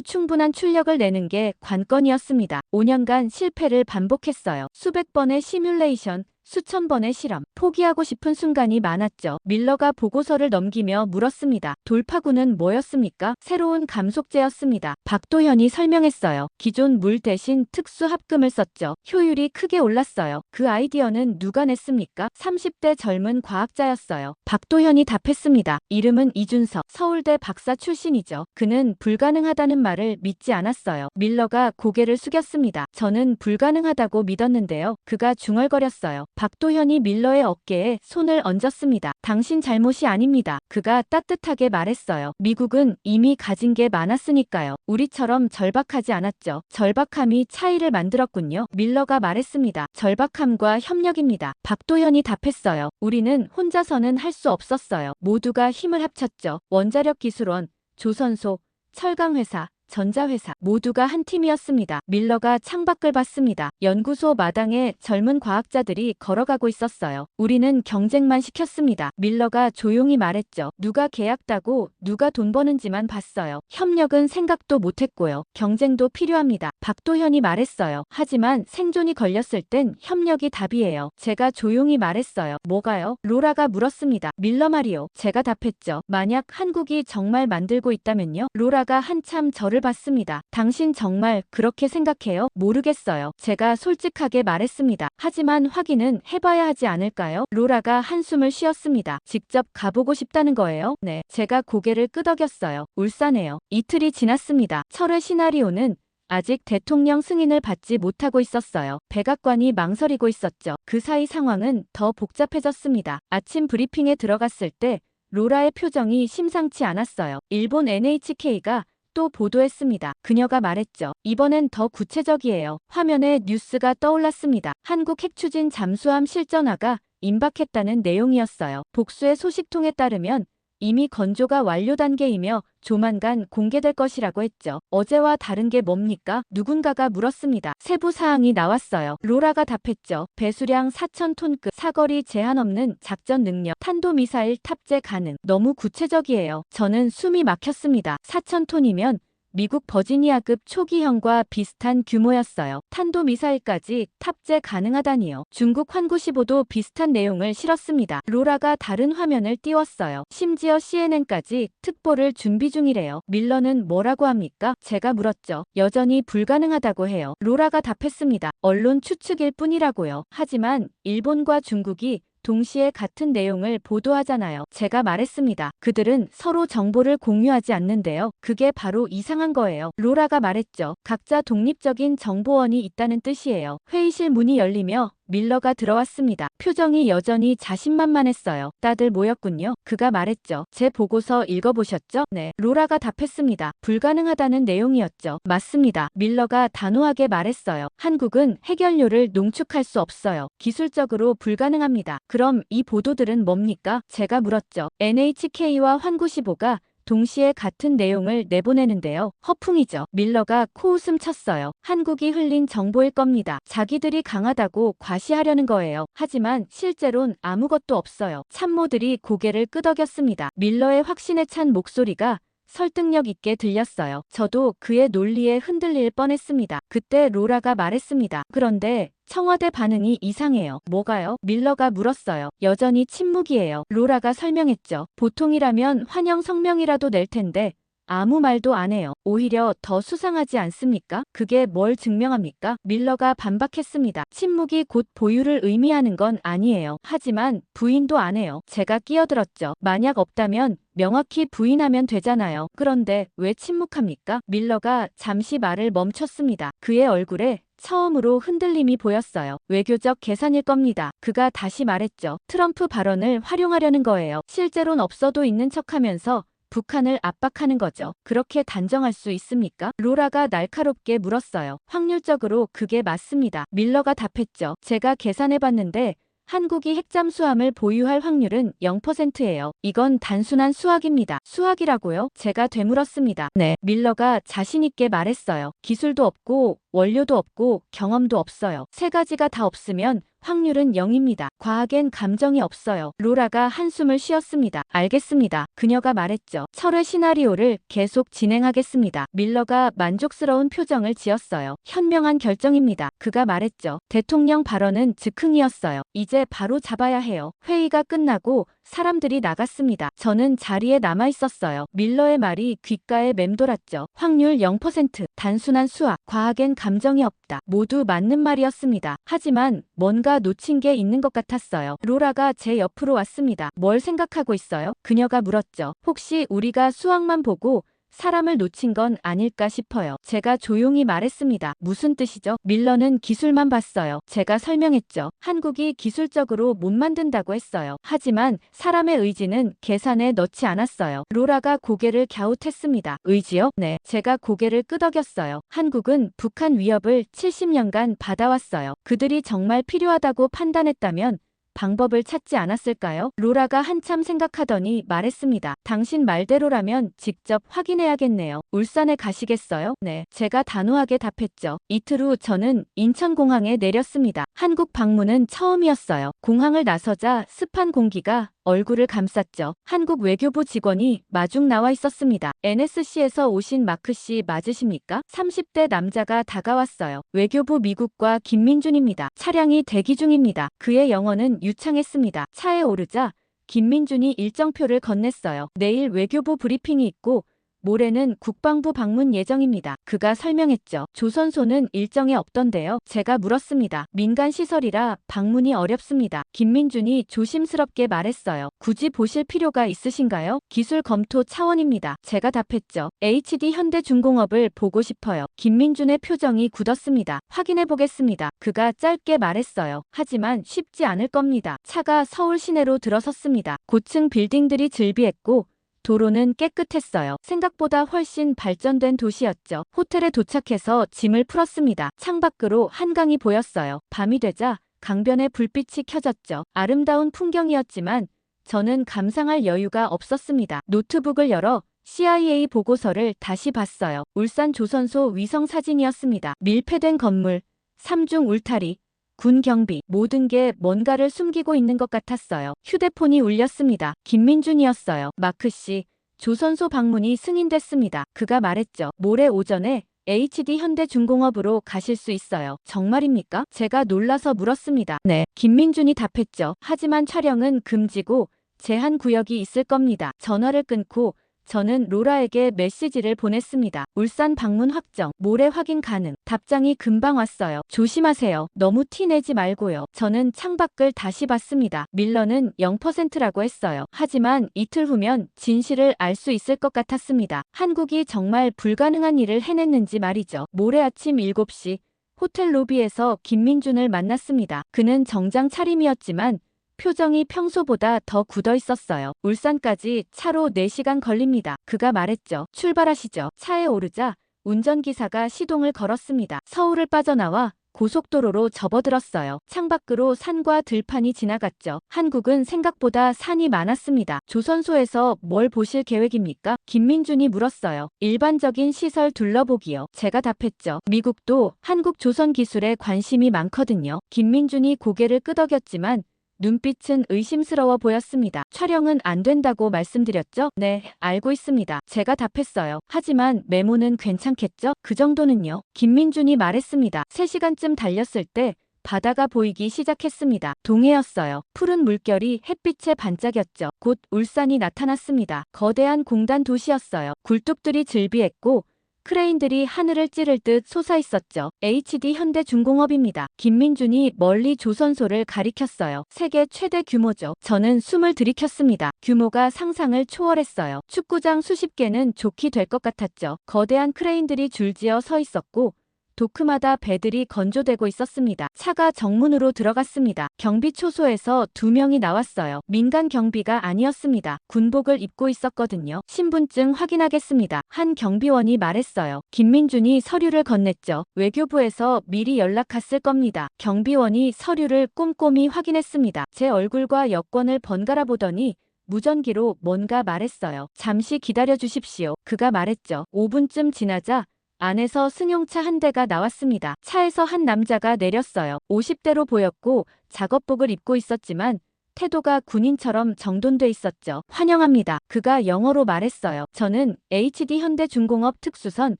[SPEAKER 1] 충분한 출력을 내는 게 관건이었습니다. 5년간 실패를 반복했어요. 수백 번의 시뮬레이션, 수천 번의 실험, 포기하고 싶은 순간이 많았죠. 밀러가 보고서를 넘기며 물었습니다. 돌파구는 뭐였습니까? 새로운 감속제였습니다. 박도현이 설명했어요. 기존 물 대신 특수 합금을 썼죠. 효율이 크게 올랐어요. 그 아이디어는 누가 냈습니까? 30대 젊은 과학자였어요. 박도현이 답했습니다. 이름은 이준석, 서울대 박사 출신이죠. 그는 불가능하다는 말을 믿지 않았어요. 밀러가 고개를 숙였습니다. 저는 불가능하다고 믿었는데요. 그가 중얼거렸어요. 박도현이 밀러의 어깨에 손을 얹었습니다. 당신 잘못이 아닙니다. 그가 따뜻하게 말했어요. 미국은 이미 가진 게 많았으니까요. 우리처럼 절박하지 않았죠. 절박함이 차이를 만들었군요. 밀러가 말했습니다. 절박함과 협력입니다. 박도현이 답했어요. 우리는 혼자서는 할 수 없었어요. 모두가 힘을 합쳤죠. 원자력기술원, 조선소, 철강회사, 전자회사 모두가 한 팀이었습니다. 밀러가 창밖을 봤습니다. 연구소 마당에 젊은 과학자들이 걸어가고 있었어요. 우리는 경쟁만 시켰습니다. 밀러가 조용히 말했죠. 누가 계약 따고 누가 돈 버는지만 봤어요. 협력은 생각도 못했고요. 경쟁도 필요합니다. 박도현이 말했어요. 하지만 생존이 걸렸을 땐 협력이 답이에요. 제가 조용히 말했어요. 뭐가요? 로라가 물었습니다. 밀러 말이요. 제가 답했죠. 만약 한국이 정말 만들고 있다면요? 로라가 한참 저를 봤습니다. 당신 정말 그렇게 생각해요? 모르겠어요. 제가 솔직하게 말했습니다. 하지만 확인은 해봐야 하지 않을까요? 로라가 한숨을 쉬었습니다. 직접 가보고 싶다는 거예요? 네. 제가 고개를 끄덕였어요. 울산에요. 이틀이 지났습니다. 철회 시나리오는 아직 대통령 승인을 받지 못하고 있었어요. 백악관이 망설이고 있었죠. 그 사이 상황은 더 복잡해졌습니다. 아침 브리핑에 들어갔을 때 로라의 표정이 심상치 않았어요. 일본 NHK가 또 보도했습니다. 그녀가 말했죠. 이번엔 더 구체적이에요. 화면에 뉴스가 떠올랐습니다. 한국 핵추진 잠수함 실전화가 임박했다는 내용이었어요. 복수의 소식통에 따르면 이미 건조가 완료 단계이며 조만간 공개될 것이라고 했죠. 어제와 다른 게 뭡니까? 누군가가 물었습니다. 세부 사항이 나왔어요. 로라가 답했죠. 배수량 4,000톤급, 사거리 제한 없는 작전 능력, 탄도미사일 탑재 가능. 너무 구체적이에요. 저는 숨이 막혔습니다. 4,000톤이면 미국 버지니아급 초기형과 비슷한 규모였어요. 탄도미사일까지 탑재 가능하다니요. 중국 환구15도 비슷한 내용을 실었습니다. 로라가 다른 화면을 띄웠어요. 심지어 CNN까지 특보를 준비 중이래요. 밀러는 뭐라고 합니까? 제가 물었죠. 여전히 불가능하다고 해요. 로라가 답했습니다. 언론 추측일 뿐이라고요. 하지만 일본과 중국이 동시에 같은 내용을 보도하잖아요. 제가 말했습니다. 그들은 서로 정보를 공유하지 않는데요. 그게 바로 이상한 거예요. 로라가 말했죠. 각자 독립적인 정보원이 있다는 뜻이에요. 회의실 문이 열리며 밀러가 들어왔습니다. 표정이 여전히 자신만만했어요. 다들 모였군요. 그가 말했죠. 제 보고서 읽어보셨죠? 네. 로라가 답했습니다. 불가능하다는 내용이었죠. 맞습니다. 밀러가 단호하게 말했어요. 한국은 해결료를 농축할 수 없어요. 기술적으로 불가능합니다. 그럼 이 보도들은 뭡니까? 제가 물었죠. NHK와 환구시보가 동시에 같은 내용을 내보내는데요. 허풍이죠. 밀러가 코웃음 쳤어요. 한국이 흘린 정보일 겁니다. 자기들이 강하다고 과시하려는 거예요. 하지만 실제론 아무것도 없어요. 참모들이 고개를 끄덕였습니다. 밀러의 확신에 찬 목소리가 설득력 있게 들렸어요. 저도 그의 논리에 흔들릴 뻔했습니다. 그때 로라가 말했습니다. 그런데 청와대 반응이 이상해요. 뭐가요? 밀러가 물었어요. 여전히 침묵이에요. 로라가 설명했죠. 보통이라면 환영 성명이라도 낼 텐데 아무 말도 안 해요. 오히려 더 수상하지 않습니까? 그게 뭘 증명합니까? 밀러가 반박했습니다. 침묵이 곧 보유를 의미하는 건 아니에요. 하지만 부인도 안 해요. 제가 끼어들었죠. 만약 없다면 명확히 부인하면 되잖아요. 그런데 왜 침묵합니까? 밀러가 잠시 말을 멈췄습니다. 그의 얼굴에 처음으로 흔들림이 보였어요. 외교적 계산일 겁니다. 그가 다시 말했죠. 트럼프 발언을 활용하려는 거예요. 실제론 없어도 있는 척하면서 북한을 압박하는 거죠. 그렇게 단정할 수 있습니까? 로라가 날카롭게 물었어요. 확률적으로 그게 맞습니다. 밀러가 답했죠. 제가 계산해봤는데 한국이 핵잠수함을 보유할 확률은 0%예요. 이건 단순한 수학입니다. 수학이라고요? 제가 되물었습니다. 네. 밀러가 자신있게 말했어요. 기술도 없고 원료도 없고 경험도 없어요. 세 가지가 다 없으면 확률은 0입니다. 과학엔 감정이 없어요. 로라가 한숨을 쉬었습니다. 알겠습니다. 그녀가 말했죠. 철회 시나리오를 계속 진행하겠습니다. 밀러가 만족스러운 표정을 지었어요. 현명한 결정입니다. 그가 말했죠. 대통령 발언은 즉흥이었어요. 이제 바로 잡아야 해요. 회의가 끝나고 사람들이 나갔습니다. 저는 자리에 남아 있었어요. 밀러의 말이 귓가에 맴돌았죠. 확률 0%. 단순한 수학. 과학엔 감정이 없다. 모두 맞는 말이었습니다. 하지만 뭔가 놓친 게 있는 것 같았어요. 로라가 제 옆으로 왔습니다. 뭘 생각하고 있어요? 그녀가 물었죠. 혹시 우리가 수학만 보고 사람을 놓친 건 아닐까 싶어요. 제가 조용히 말했습니다. 무슨 뜻이죠? 밀러는 기술만 봤어요. 제가 설명했죠. 한국이 기술적으로 못 만든다고 했어요. 하지만 사람의 의지는 계산에 넣지 않았어요. 로라가 고개를 갸웃했습니다. 의지요? 네. 제가 고개를 끄덕였어요. 한국은 북한 위협을 70년간 받아왔어요. 그들이 정말 필요하다고 판단했다면 방법을 찾지 않았을까요? 로라가 한참 생각하더니 말했습니다. 당신 말대로라면 직접 확인해야겠네요. 울산에 가시겠어요? 네. 제가 단호하게 답했죠. 이틀 후 저는 인천공항에 내렸습니다. 한국 방문은 처음이었어요. 공항을 나서자 습한 공기가 얼굴을 감쌌죠. 한국 외교부 직원이 마중 나와 있었습니다. NSC에서 오신 마크 씨 맞으십니까? 30대 남자가 다가왔어요. 외교부 미국과 김민준입니다. 차량이 대기 중입니다. 그의 영어는 유창했습니다. 차에 오르자 김민준이 일정표를 건넸어요. 내일 외교부 브리핑이 있고 모레는 국방부 방문 예정입니다. 그가 설명했죠. 조선소는 일정에 없던데요. 제가 물었습니다. 민간 시설이라 방문이 어렵습니다. 김민준이 조심스럽게 말했어요. 굳이 보실 필요가 있으신가요? 기술 검토 차원입니다. 제가 답했죠. HD 현대중공업을 보고 싶어요. 김민준의 표정이 굳었습니다. 확인해 보겠습니다. 그가 짧게 말했어요. 하지만 쉽지 않을 겁니다. 차가 서울 시내로 들어섰습니다. 고층 빌딩들이 즐비했고 도로는 깨끗했어요. 생각보다 훨씬 발전된 도시였죠. 호텔에 도착해서 짐을 풀었습니다. 창밖으로 한강이 보였어요. 밤이 되자 강변에 불빛이 켜졌죠. 아름다운 풍경이었지만 저는 감상할 여유가 없었습니다. 노트북을 열어 CIA 보고서를 다시 봤어요. 울산 조선소 위성 사진이었습니다. 밀폐된 건물, 삼중 울타리, 군 경비, 모든 게 뭔가를 숨기고 있는 것 같았어요. 휴대폰이 울렸습니다. 김민준이었어요. 마크 씨, 조선소 방문이 승인됐습니다. 그가 말했죠. 모레 오전에 HD 현대중공업으로 가실 수 있어요. 정말입니까? 제가 놀라서 물었습니다. 네. 김민준이 답했죠. 하지만 촬영은 금지고 제한 구역이 있을 겁니다. 전화를 끊고 저는 로라에게 메시지를 보냈습니다. 울산 방문 확정, 모레 확인 가능. 답장이 금방 왔어요. 조심하세요. 너무 티 내지 말고요. 저는 창밖을 다시 봤습니다. 밀러는 0%라고 했어요. 하지만 이틀 후면 진실을 알 수 있을 것 같았습니다. 한국이 정말 불가능한 일을 해냈는지 말이죠. 모레 아침 7시 호텔 로비에서 김민준을 만났습니다. 그는 정장 차림이었지만 표정이 평소보다 더 굳어 있었어요. 울산까지 차로 4시간 걸립니다. 그가 말했죠. 출발하시죠. 차에 오르자 운전기사가 시동을 걸었습니다. 서울을 빠져나와 고속도로로 접어들었어요. 창밖으로 산과 들판이 지나갔죠. 한국은 생각보다 산이 많았습니다. 조선소에서 뭘 보실 계획입니까? 김민준이 물었어요. 일반적인 시설 둘러보기요. 제가 답했죠. 미국도 한국 조선 기술에 관심이 많거든요. 김민준이 고개를 끄덕였지만 눈빛은 의심스러워 보였습니다. 촬영은 안 된다고 말씀드렸죠? 네, 알고 있습니다. 제가 답했어요. 하지만 메모는 괜찮겠죠? 그 정도는요. 김민준이 말했습니다. 3시간쯤 달렸을 때 바다가 보이기 시작했습니다. 동해였어요. 푸른 물결이 햇빛에 반짝였죠. 곧 울산이 나타났습니다. 거대한 공단 도시였어요. 굴뚝들이 즐비했고 크레인들이 하늘을 찌를 듯 솟아있었죠. HD 현대중공업입니다. 김민준이 멀리 조선소를 가리켰어요. 세계 최대 규모죠. 저는 숨을 들이켰습니다. 규모가 상상을 초월했어요. 축구장 수십 개는 좋게 될 것 같았죠. 거대한 크레인들이 줄지어 서 있었고 도크마다 배들이 건조되고 있었습니다. 차가 정문으로 들어갔습니다. 경비 초소에서 2명이 나왔어요. 민간 경비가 아니었습니다. 군복을 입고 있었거든요. 신분증 확인하겠습니다. 한 경비원이 말했어요. 김민준이 서류를 건넸죠. 외교부에서 미리 연락 갔을 겁니다. 경비원이 서류를 꼼꼼히 확인했습니다. 제 얼굴과 여권을 번갈아 보더니 무전기로 뭔가 말했어요. 잠시 기다려 주십시오. 그가 말했죠. 5분쯤 지나자 안에서 승용차 한 대가 나왔습니다. 차에서 한 남자가 내렸어요. 50대로 보였고 작업복을 입고 있었지만 태도가 군인처럼 정돈돼 있었죠. 환영합니다. 그가 영어로 말했어요. 저는 HD 현대중공업 특수선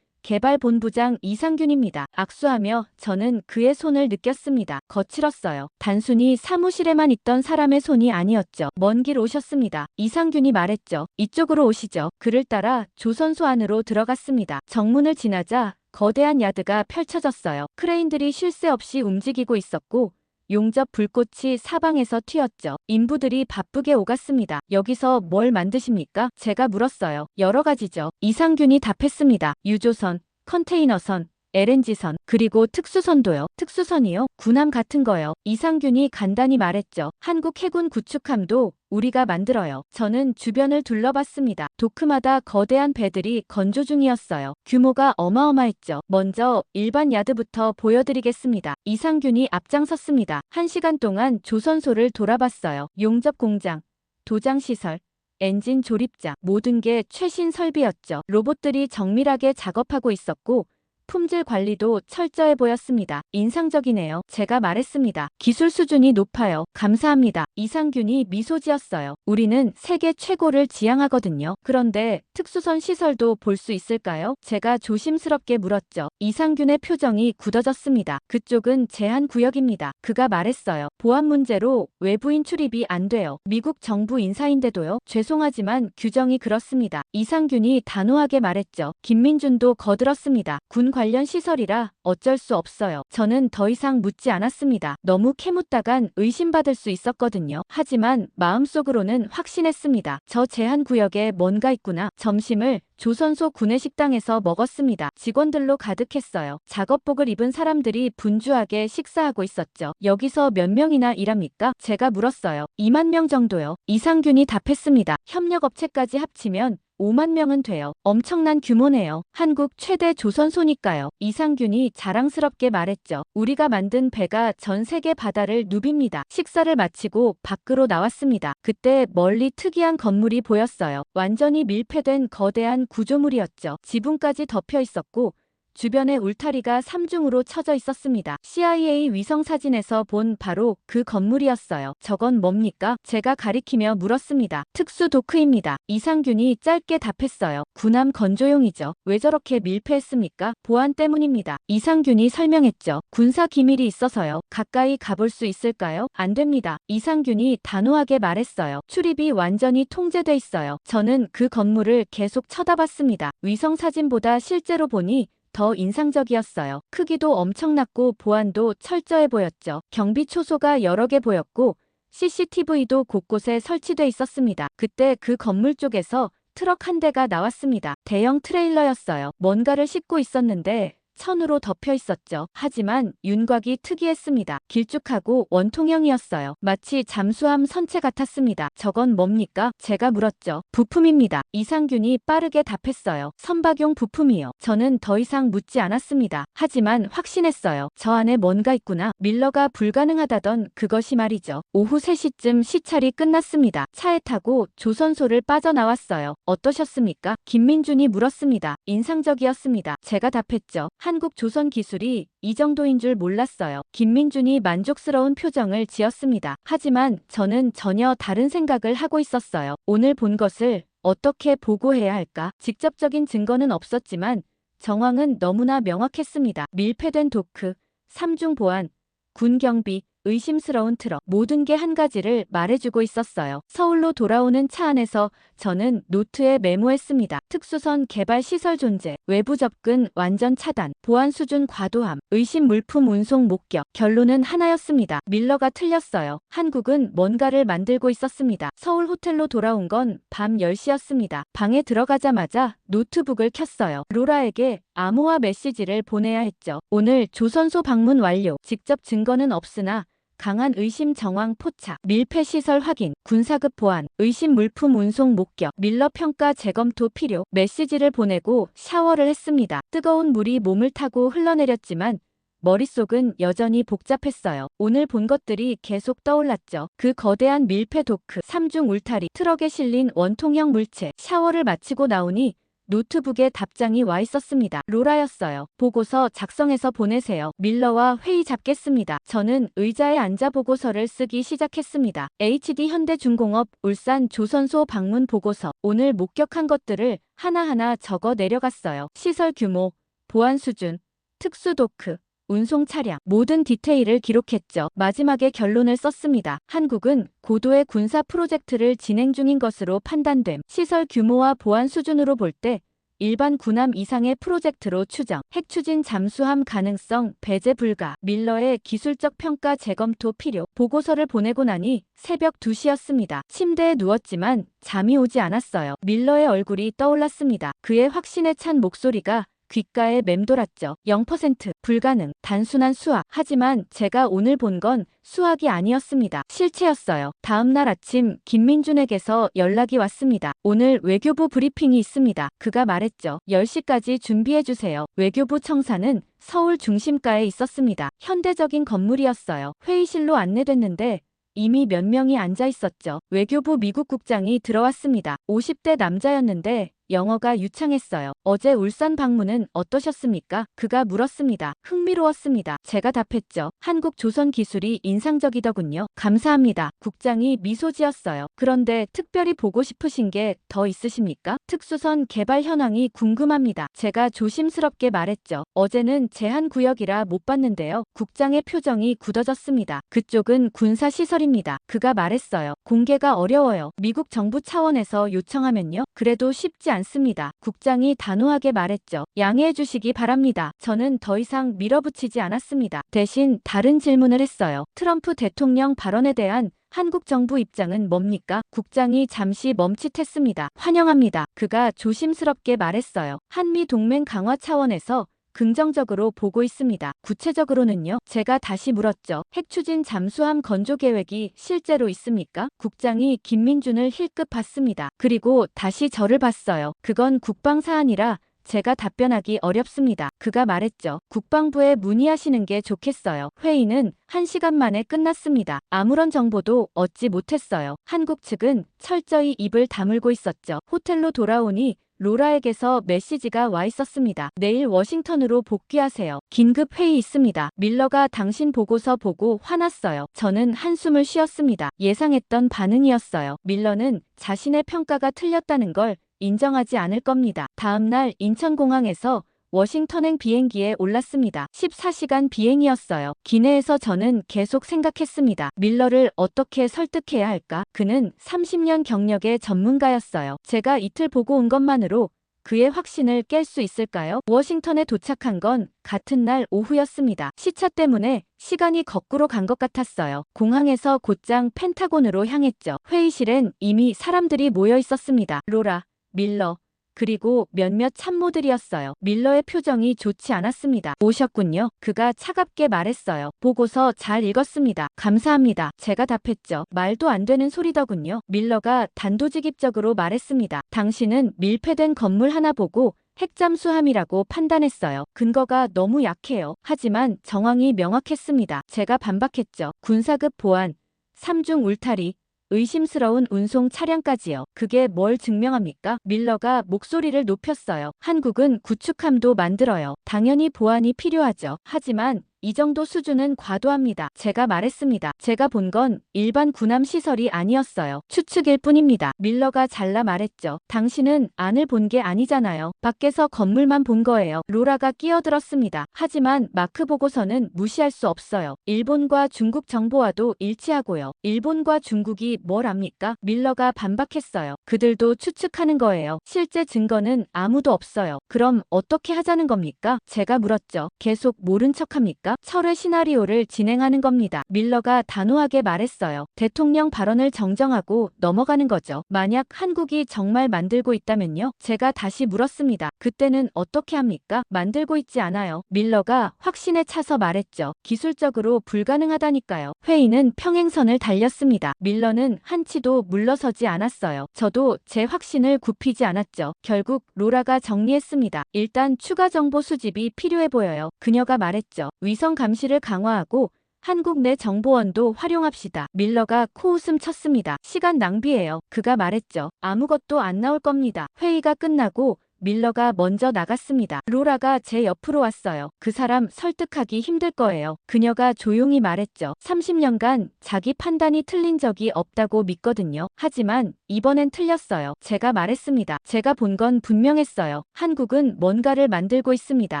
[SPEAKER 1] 개발본부장 이상균입니다. 악수하며 저는 그의 손을 느꼈습니다. 거칠었어요. 단순히 사무실에만 있던 사람의 손이 아니었죠. 먼 길 오셨습니다. 이상균이 말했죠. 이쪽으로 오시죠. 그를 따라 조선소 안으로 들어갔습니다. 정문을 지나자 거대한 야드가 펼쳐졌어요. 크레인들이 쉴 새 없이 움직이고 있었고 용접 불꽃이 사방에서 튀었죠. 인부들이 바쁘게 오갔습니다. 여기서 뭘 만드십니까? 제가 물었어요. 여러 가지죠. 이상균이 답했습니다. 유조선, 컨테이너선, LNG선, 그리고 특수선도요. 특수선이요? 군함 같은 거요. 이상균이 간단히 말했죠. 한국 해군 구축함도 우리가 만들어요. 저는 주변을 둘러봤습니다. 도크마다 거대한 배들이 건조 중이었어요. 규모가 어마어마했죠. 먼저 일반 야드부터 보여드리겠습니다. 이상균이 앞장섰습니다. 1시간 동안 조선소를 돌아봤어요. 용접 공장, 도장시설, 엔진 조립장, 모든 게 최신 설비였죠. 로봇들이 정밀하게 작업하고 있었고 품질 관리도 철저해 보였습니다. 인상적이네요. 제가 말했습니다. 기술 수준이 높아요. 감사합니다. 이상균이 미소 지었어요. 우리는 세계 최고를 지향하거든요. 그런데 특수선 시설도 볼 수 있을까요? 제가 조심스럽게 물었죠. 이상균의 표정이 굳어졌습니다. 그쪽은 제한 구역입니다. 그가 말했어요. 보안 문제로 외부인 출입이 안 돼요. 미국 정부 인사인데도요. 죄송하지만 규정이 그렇습니다. 이상균이 단호하게 말했죠. 김민준도 거들었습니다. 군 관련 시설이라 어쩔 수 없어요. 저는 더 이상 묻지 않았습니다. 너무 캐묻다간 의심받을 수 있었거든요. 하지만 마음속으로는 확신했습니다. 저 제한 구역에 뭔가 있구나. 점심을 조선소 구내식당에서 먹었습니다. 직원들로 가득했어요. 작업복을 입은 사람들이 분주하게 식사하고 있었죠. 여기서 몇 명이나 일합니까? 제가 물었어요. 2만 명 정도요. 이상균이 답했습니다. 협력업체까지 합치면 5만 명은 돼요. 엄청난 규모네요. 한국 최대 조선소니까요. 이상균이 자랑스럽게 말했죠. 우리가 만든 배가 전 세계 바다를 누빕니다. 식사를 마치고 밖으로 나왔습니다. 그때 멀리 특이한 건물이 보였어요. 완전히 밀폐된 거대한 구조물이었죠. 지붕까지 덮여 있었고 주변에 울타리가 3중으로 쳐져 있었습니다. CIA 위성 사진에서 본 바로 그 건물이었어요. 저건 뭡니까? 제가 가리키며 물었습니다. 특수 도크입니다. 이상균이 짧게 답했어요. 군함 건조용이죠. 왜 저렇게 밀폐했습니까? 보안 때문입니다. 이상균이 설명했죠. 군사 기밀이 있어서요. 가까이 가볼 수 있을까요? 안 됩니다. 이상균이 단호하게 말했어요. 출입이 완전히 통제돼 있어요. 저는 그 건물을 계속 쳐다봤습니다. 위성 사진보다 실제로 보니 더 인상적이었어요. 크기도 엄청났고 보안도 철저해 보였죠. 경비 초소가 여러 개 보였고 CCTV도 곳곳에 설치돼 있었습니다. 그때 그 건물 쪽에서 트럭 한 대가 나왔습니다. 대형 트레일러였어요. 뭔가를 싣고 있었는데 천으로 덮여 있었죠. 하지만 윤곽이 특이했습니다. 길쭉하고 원통형이었어요. 마치 잠수함 선체 같았습니다. 저건 뭡니까? 제가 물었죠. 부품입니다. 이상균이 빠르게 답했어요. 선박용 부품이요. 저는 더 이상 묻지 않았습니다. 하지만 확신했어요. 저 안에 뭔가 있구나. 밀러가 불가능하다던 그것이 말이죠. 오후 3시쯤 시찰이 끝났습니다. 차에 타고 조선소를 빠져나왔어요. 어떠셨습니까? 김민준이 물었습니다. 인상적이었습니다. 제가 답했죠. 한국 조선 기술이 이 정도인 줄 몰랐어요. 김민준이 만족스러운 표정을 지었습니다. 하지만 저는 전혀 다른 생각을 하고 있었어요. 오늘 본 것을 어떻게 보고해야 할까? 직접적인 증거는 없었지만 정황은 너무나 명확했습니다. 밀폐된 도크, 3중 보안, 군 경비, 의심스러운 트럭, 모든 게 한 가지를 말해주고 있었어요. 서울로 돌아오는 차 안에서 저는 노트에 메모했습니다. 특수선 개발 시설 존재, 외부 접근 완전 차단, 보안 수준 과도함, 의심 물품 운송 목격. 결론은 하나였습니다. 밀러가 틀렸어요. 한국은 뭔가를 만들고 있었습니다. 서울 호텔로 돌아온 건 밤 10시였습니다. 방에 들어가자마자 노트북을 켰어요. 로라에게 암호화 메시지를 보내야 했죠. 오늘 조선소 방문 완료. 직접 증거는 없으나 강한 의심 정황 포착, 밀폐 시설 확인, 군사급 보안, 의심 물품 운송 목격, 밀러 평가 재검토 필요. 메시지를 보내고 샤워를 했습니다. 뜨거운 물이 몸을 타고 흘러내렸지만 머릿속은 여전히 복잡했어요. 오늘 본 것들이 계속 떠올랐죠. 그 거대한 밀폐 도크, 3중 울타리, 트럭에 실린 원통형 물체. 샤워를 마치고 나오니 노트북에 답장이 와 있었습니다. 로라였어요. 보고서 작성해서 보내세요. 밀러와 회의 잡겠습니다. 저는 의자에 앉아 보고서를 쓰기 시작했습니다. HD 현대중공업 울산 조선소 방문 보고서. 오늘 목격한 것들을 하나하나 적어 내려갔어요. 시설 규모, 보안 수준, 특수 도크, 운송 차량, 모든 디테일을 기록했죠. 마지막에 결론을 썼습니다. 한국은 고도의 군사 프로젝트를 진행 중인 것으로 판단됨. 시설 규모와 보안 수준으로 볼 때 일반 군함 이상의 프로젝트로 추정. 핵 추진 잠수함 가능성 배제 불가. 밀러의 기술적 평가 재검토 필요. 보고서를 보내고 나니 새벽 2시였습니다. 침대에 누웠지만 잠이 오지 않았어요. 밀러의 얼굴이 떠올랐습니다. 그의 확신에 찬 목소리가 귓가에 맴돌았죠. 0% 불가능, 단순한 수학. 하지만 제가 오늘 본 건 수학이 아니었습니다. 실체였어요. 다음 날 아침 김민준에게서 연락이 왔습니다. 오늘 외교부 브리핑이 있습니다. 그가 말했죠. 10시까지 준비해주세요. 외교부 청사는 서울 중심가에 있었습니다. 현대적인 건물이었어요. 회의실로 안내됐는데 이미 몇 명이 앉아 있었죠. 외교부 미국 국장이 들어왔습니다. 50대 남자였는데 영어가 유창했어요. 어제 울산 방문은 어떠셨습니까? 그가 물었습니다. 흥미로웠습니다. 제가 답했죠. 한국 조선 기술이 인상적이더군요. 감사합니다. 국장이 미소 지었어요. 그런데 특별히 보고 싶으신 게 더 있으십니까? 특수선 개발 현황이 궁금합니다. 제가 조심스럽게 말했죠. 어제는 제한구역이라 못 봤는데요. 국장의 표정이 굳어졌습니다. 그쪽은 군사시설입니다. 그가 말했어요. 공개가 어려워요. 미국 정부 차원에서 요청하면요. 그래도 쉽지 않습니다. 국장이 단호하게 말했죠. 양해해 주시기 바랍니다. 저는 더 이상 밀어붙이지 않았습니다. 대신 다른 질문을 했어요. 트럼프 대통령 발언에 대한 한국 정부 입장은 뭡니까? 국장이 잠시 멈칫했습니다. 환영합니다. 그가 조심스럽게 말했어요. 한미 동맹 강화 차원에서 긍정적으로 보고 있습니다. 구체적으로는요? 제가 다시 물었죠. 핵 추진 잠수함 건조 계획이 실제로 있습니까? 국장이 김민준을 힐끗 봤습니다. 그리고 다시 저를 봤어요. 그건 국방 사안이라 제가 답변하기 어렵습니다. 그가 말했죠. 국방부에 문의하시는 게 좋겠어요. 회의는 1시간 만에 끝났습니다. 아무런 정보도 얻지 못했어요. 한국 측은 철저히 입을 다물고 있었죠. 호텔로 돌아오니 로라에게서 메시지가 와 있었습니다. 내일 워싱턴으로 복귀하세요. 긴급 회의 있습니다. 밀러가 당신 보고서 보고 화났어요. 저는 한숨을 쉬었습니다. 예상했던 반응이었어요. 밀러는 자신의 평가가 틀렸다는 걸 인정하지 않을 겁니다. 다음날 인천공항에서 워싱턴행 비행기에 올랐습니다. 14시간 비행이었어요. 기내에서 저는 계속 생각했습니다. 밀러를 어떻게 설득해야 할까? 그는 30년 경력의 전문가였어요. 제가 이틀 보고 온 것만으로 그의 확신을 깰 수 있을까요? 워싱턴에 도착한 건 같은 날 오후였습니다. 시차 때문에 시간이 거꾸로 간 것 같았어요. 공항에서 곧장 펜타곤으로 향했죠. 회의실엔 이미 사람들이 모여 있었습니다. 로라, 밀러, 그리고 몇몇 참모들이었어요. 밀러의 표정이 좋지 않았습니다. 오셨군요. 그가 차갑게 말했어요. 보고서 잘 읽었습니다. 감사합니다. 제가 답했죠. 말도 안 되는 소리더군요. 밀러가 단도직입적으로 말했습니다. 당신은 밀폐된 건물 하나 보고 핵잠수함이라고 판단했어요. 근거가 너무 약해요. 하지만 정황이 명확했습니다. 제가 반박했죠. 군사급 보안, 3중 울타리, 의심스러운 운송 차량까지요. 그게 뭘 증명합니까? 밀러가 목소리를 높였어요. 한국은 구축함도 만들어요. 당연히 보안이 필요하죠. 하지만 이 정도 수준은 과도합니다. 제가 말했습니다. 제가 본 건 일반 군함 시설이 아니었어요. 추측일 뿐입니다. 밀러가 잘라 말했죠. 당신은 안을 본 게 아니잖아요. 밖에서 건물만 본 거예요. 로라가 끼어들었습니다. 하지만 마크 보고서는 무시할 수 없어요. 일본과 중국 정보와도 일치하고요. 일본과 중국이 뭘 압니까? 밀러가 반박했어요. 그들도 추측하는 거예요. 실제 증거는 아무도 없어요. 그럼 어떻게 하자는 겁니까? 제가 물었죠. 계속 모른 척합니까? 철회 시나리오를 진행하는 겁니다. 밀러가 단호하게 말했어요. 대통령 발언을 정정하고 넘어가는 거죠. 만약 한국이 정말 만들고 있다면요? 제가 다시 물었습니다. 그때는 어떻게 합니까? 만들고 있지 않아요. 밀러가 확신에 차서 말했죠. 기술적으로 불가능하다니까요. 회의는 평행선을 달렸습니다. 밀러는 한치도 물러서지 않았어요. 저도 제 확신을 굽히지 않았죠. 결국 로라가 정리했습니다. 일단 추가 정보 수집이 필요해 보여요. 그녀가 말했죠. 위성 감시를 강화하고 한국 내 정보원도 활용합시다. 밀러가 코웃음 쳤습니다. 시간 낭비예요. 그가 말했죠. 아무것도 안 나올 겁니다. 회의가 끝나고 밀러가 먼저 나갔습니다. 로라가 제 옆으로 왔어요. 그 사람 설득하기 힘들 거예요. 그녀가 조용히 말했죠. 30년간 자기 판단이 틀린 적이 없다고 믿거든요. 하지만 이번엔 틀렸어요. 제가 말했습니다. 제가 본 건 분명했어요. 한국은 뭔가를 만들고 있습니다.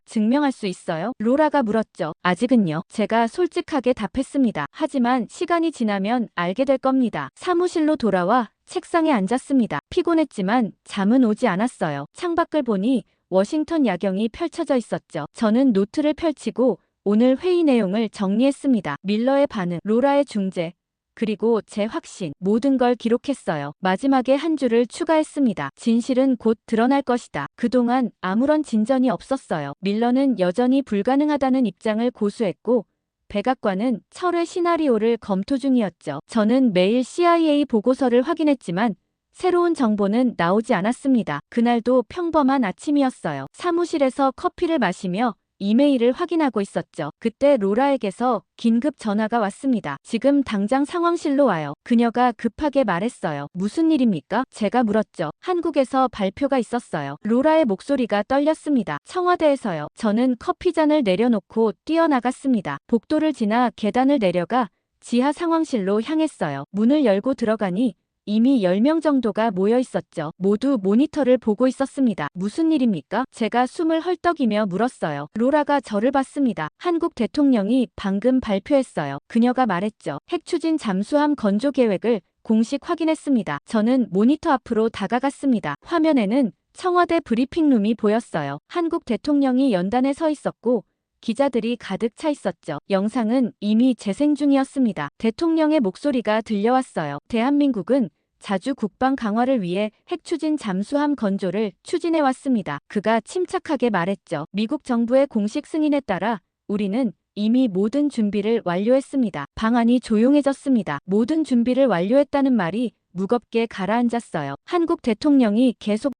[SPEAKER 1] 증명할 수 있어요? 로라가 물었죠. 아직은요. 제가 솔직하게 답했습니다. 하지만 시간이 지나면 알게 될 겁니다. 사무실로 돌아와 책상에 앉았습니다. 피곤했지만 잠은 오지 않았어요. 창밖을 보니 워싱턴 야경이 펼쳐져 있었죠. 저는 노트를 펼치고 오늘 회의 내용을 정리했습니다. 밀러의 반응, 로라의 중재, 그리고 제 확신, 모든 걸 기록했어요. 마지막에 한 줄을 추가했습니다. 진실은 곧 드러날 것이다. 그동안 아무런 진전이 없었어요. 밀러는 여전히 불가능하다는 입장을 고수했고 백악관은 철회 시나리오를 검토 중이었죠. 저는 매일 CIA 보고서를 확인했지만 새로운 정보는 나오지 않았습니다. 그날도 평범한 아침이었어요. 사무실에서 커피를 마시며 이메일을 확인하고 있었죠. 그때 로라에게서 긴급 전화가 왔습니다. 지금 당장 상황실로 와요. 그녀가 급하게 말했어요. 무슨 일입니까? 제가 물었죠. 한국에서 발표가 있었어요. 로라의 목소리가 떨렸습니다. 청와대에서요. 저는 커피잔을 내려놓고 뛰어나갔습니다. 복도를 지나 계단을 내려가 지하 상황실로 향했어요. 문을 열고 들어가니 이미 10명 정도가 모여 있었죠. 모두 모니터를 보고 있었습니다. 무슨 일입니까? 제가 숨을 헐떡이며 물었어요. 로라가 저를 봤습니다. 한국 대통령이 방금 발표했어요. 그녀가 말했죠. 핵추진 잠수함 건조 계획을 공식 확인했습니다. 저는 모니터 앞으로 다가갔습니다. 화면에는 청와대 브리핑룸이 보였어요. 한국 대통령이 연단에 서 있었고 기자들이 가득 차 있었죠. 영상은 이미 재생 중이었습니다. 대통령의 목소리가 들려왔어요. 대한민국은 자주 국방 강화를 위해 핵추진 잠수함 건조를 추진해왔습니다. 그가 침착하게 말했죠. 미국 정부의 공식 승인에 따라 우리는 이미 모든 준비를 완료했습니다. 방안이 조용해졌습니다. 모든 준비를 완료했다는 말이 무겁게 가라앉았어요. 한국 대통령이 계속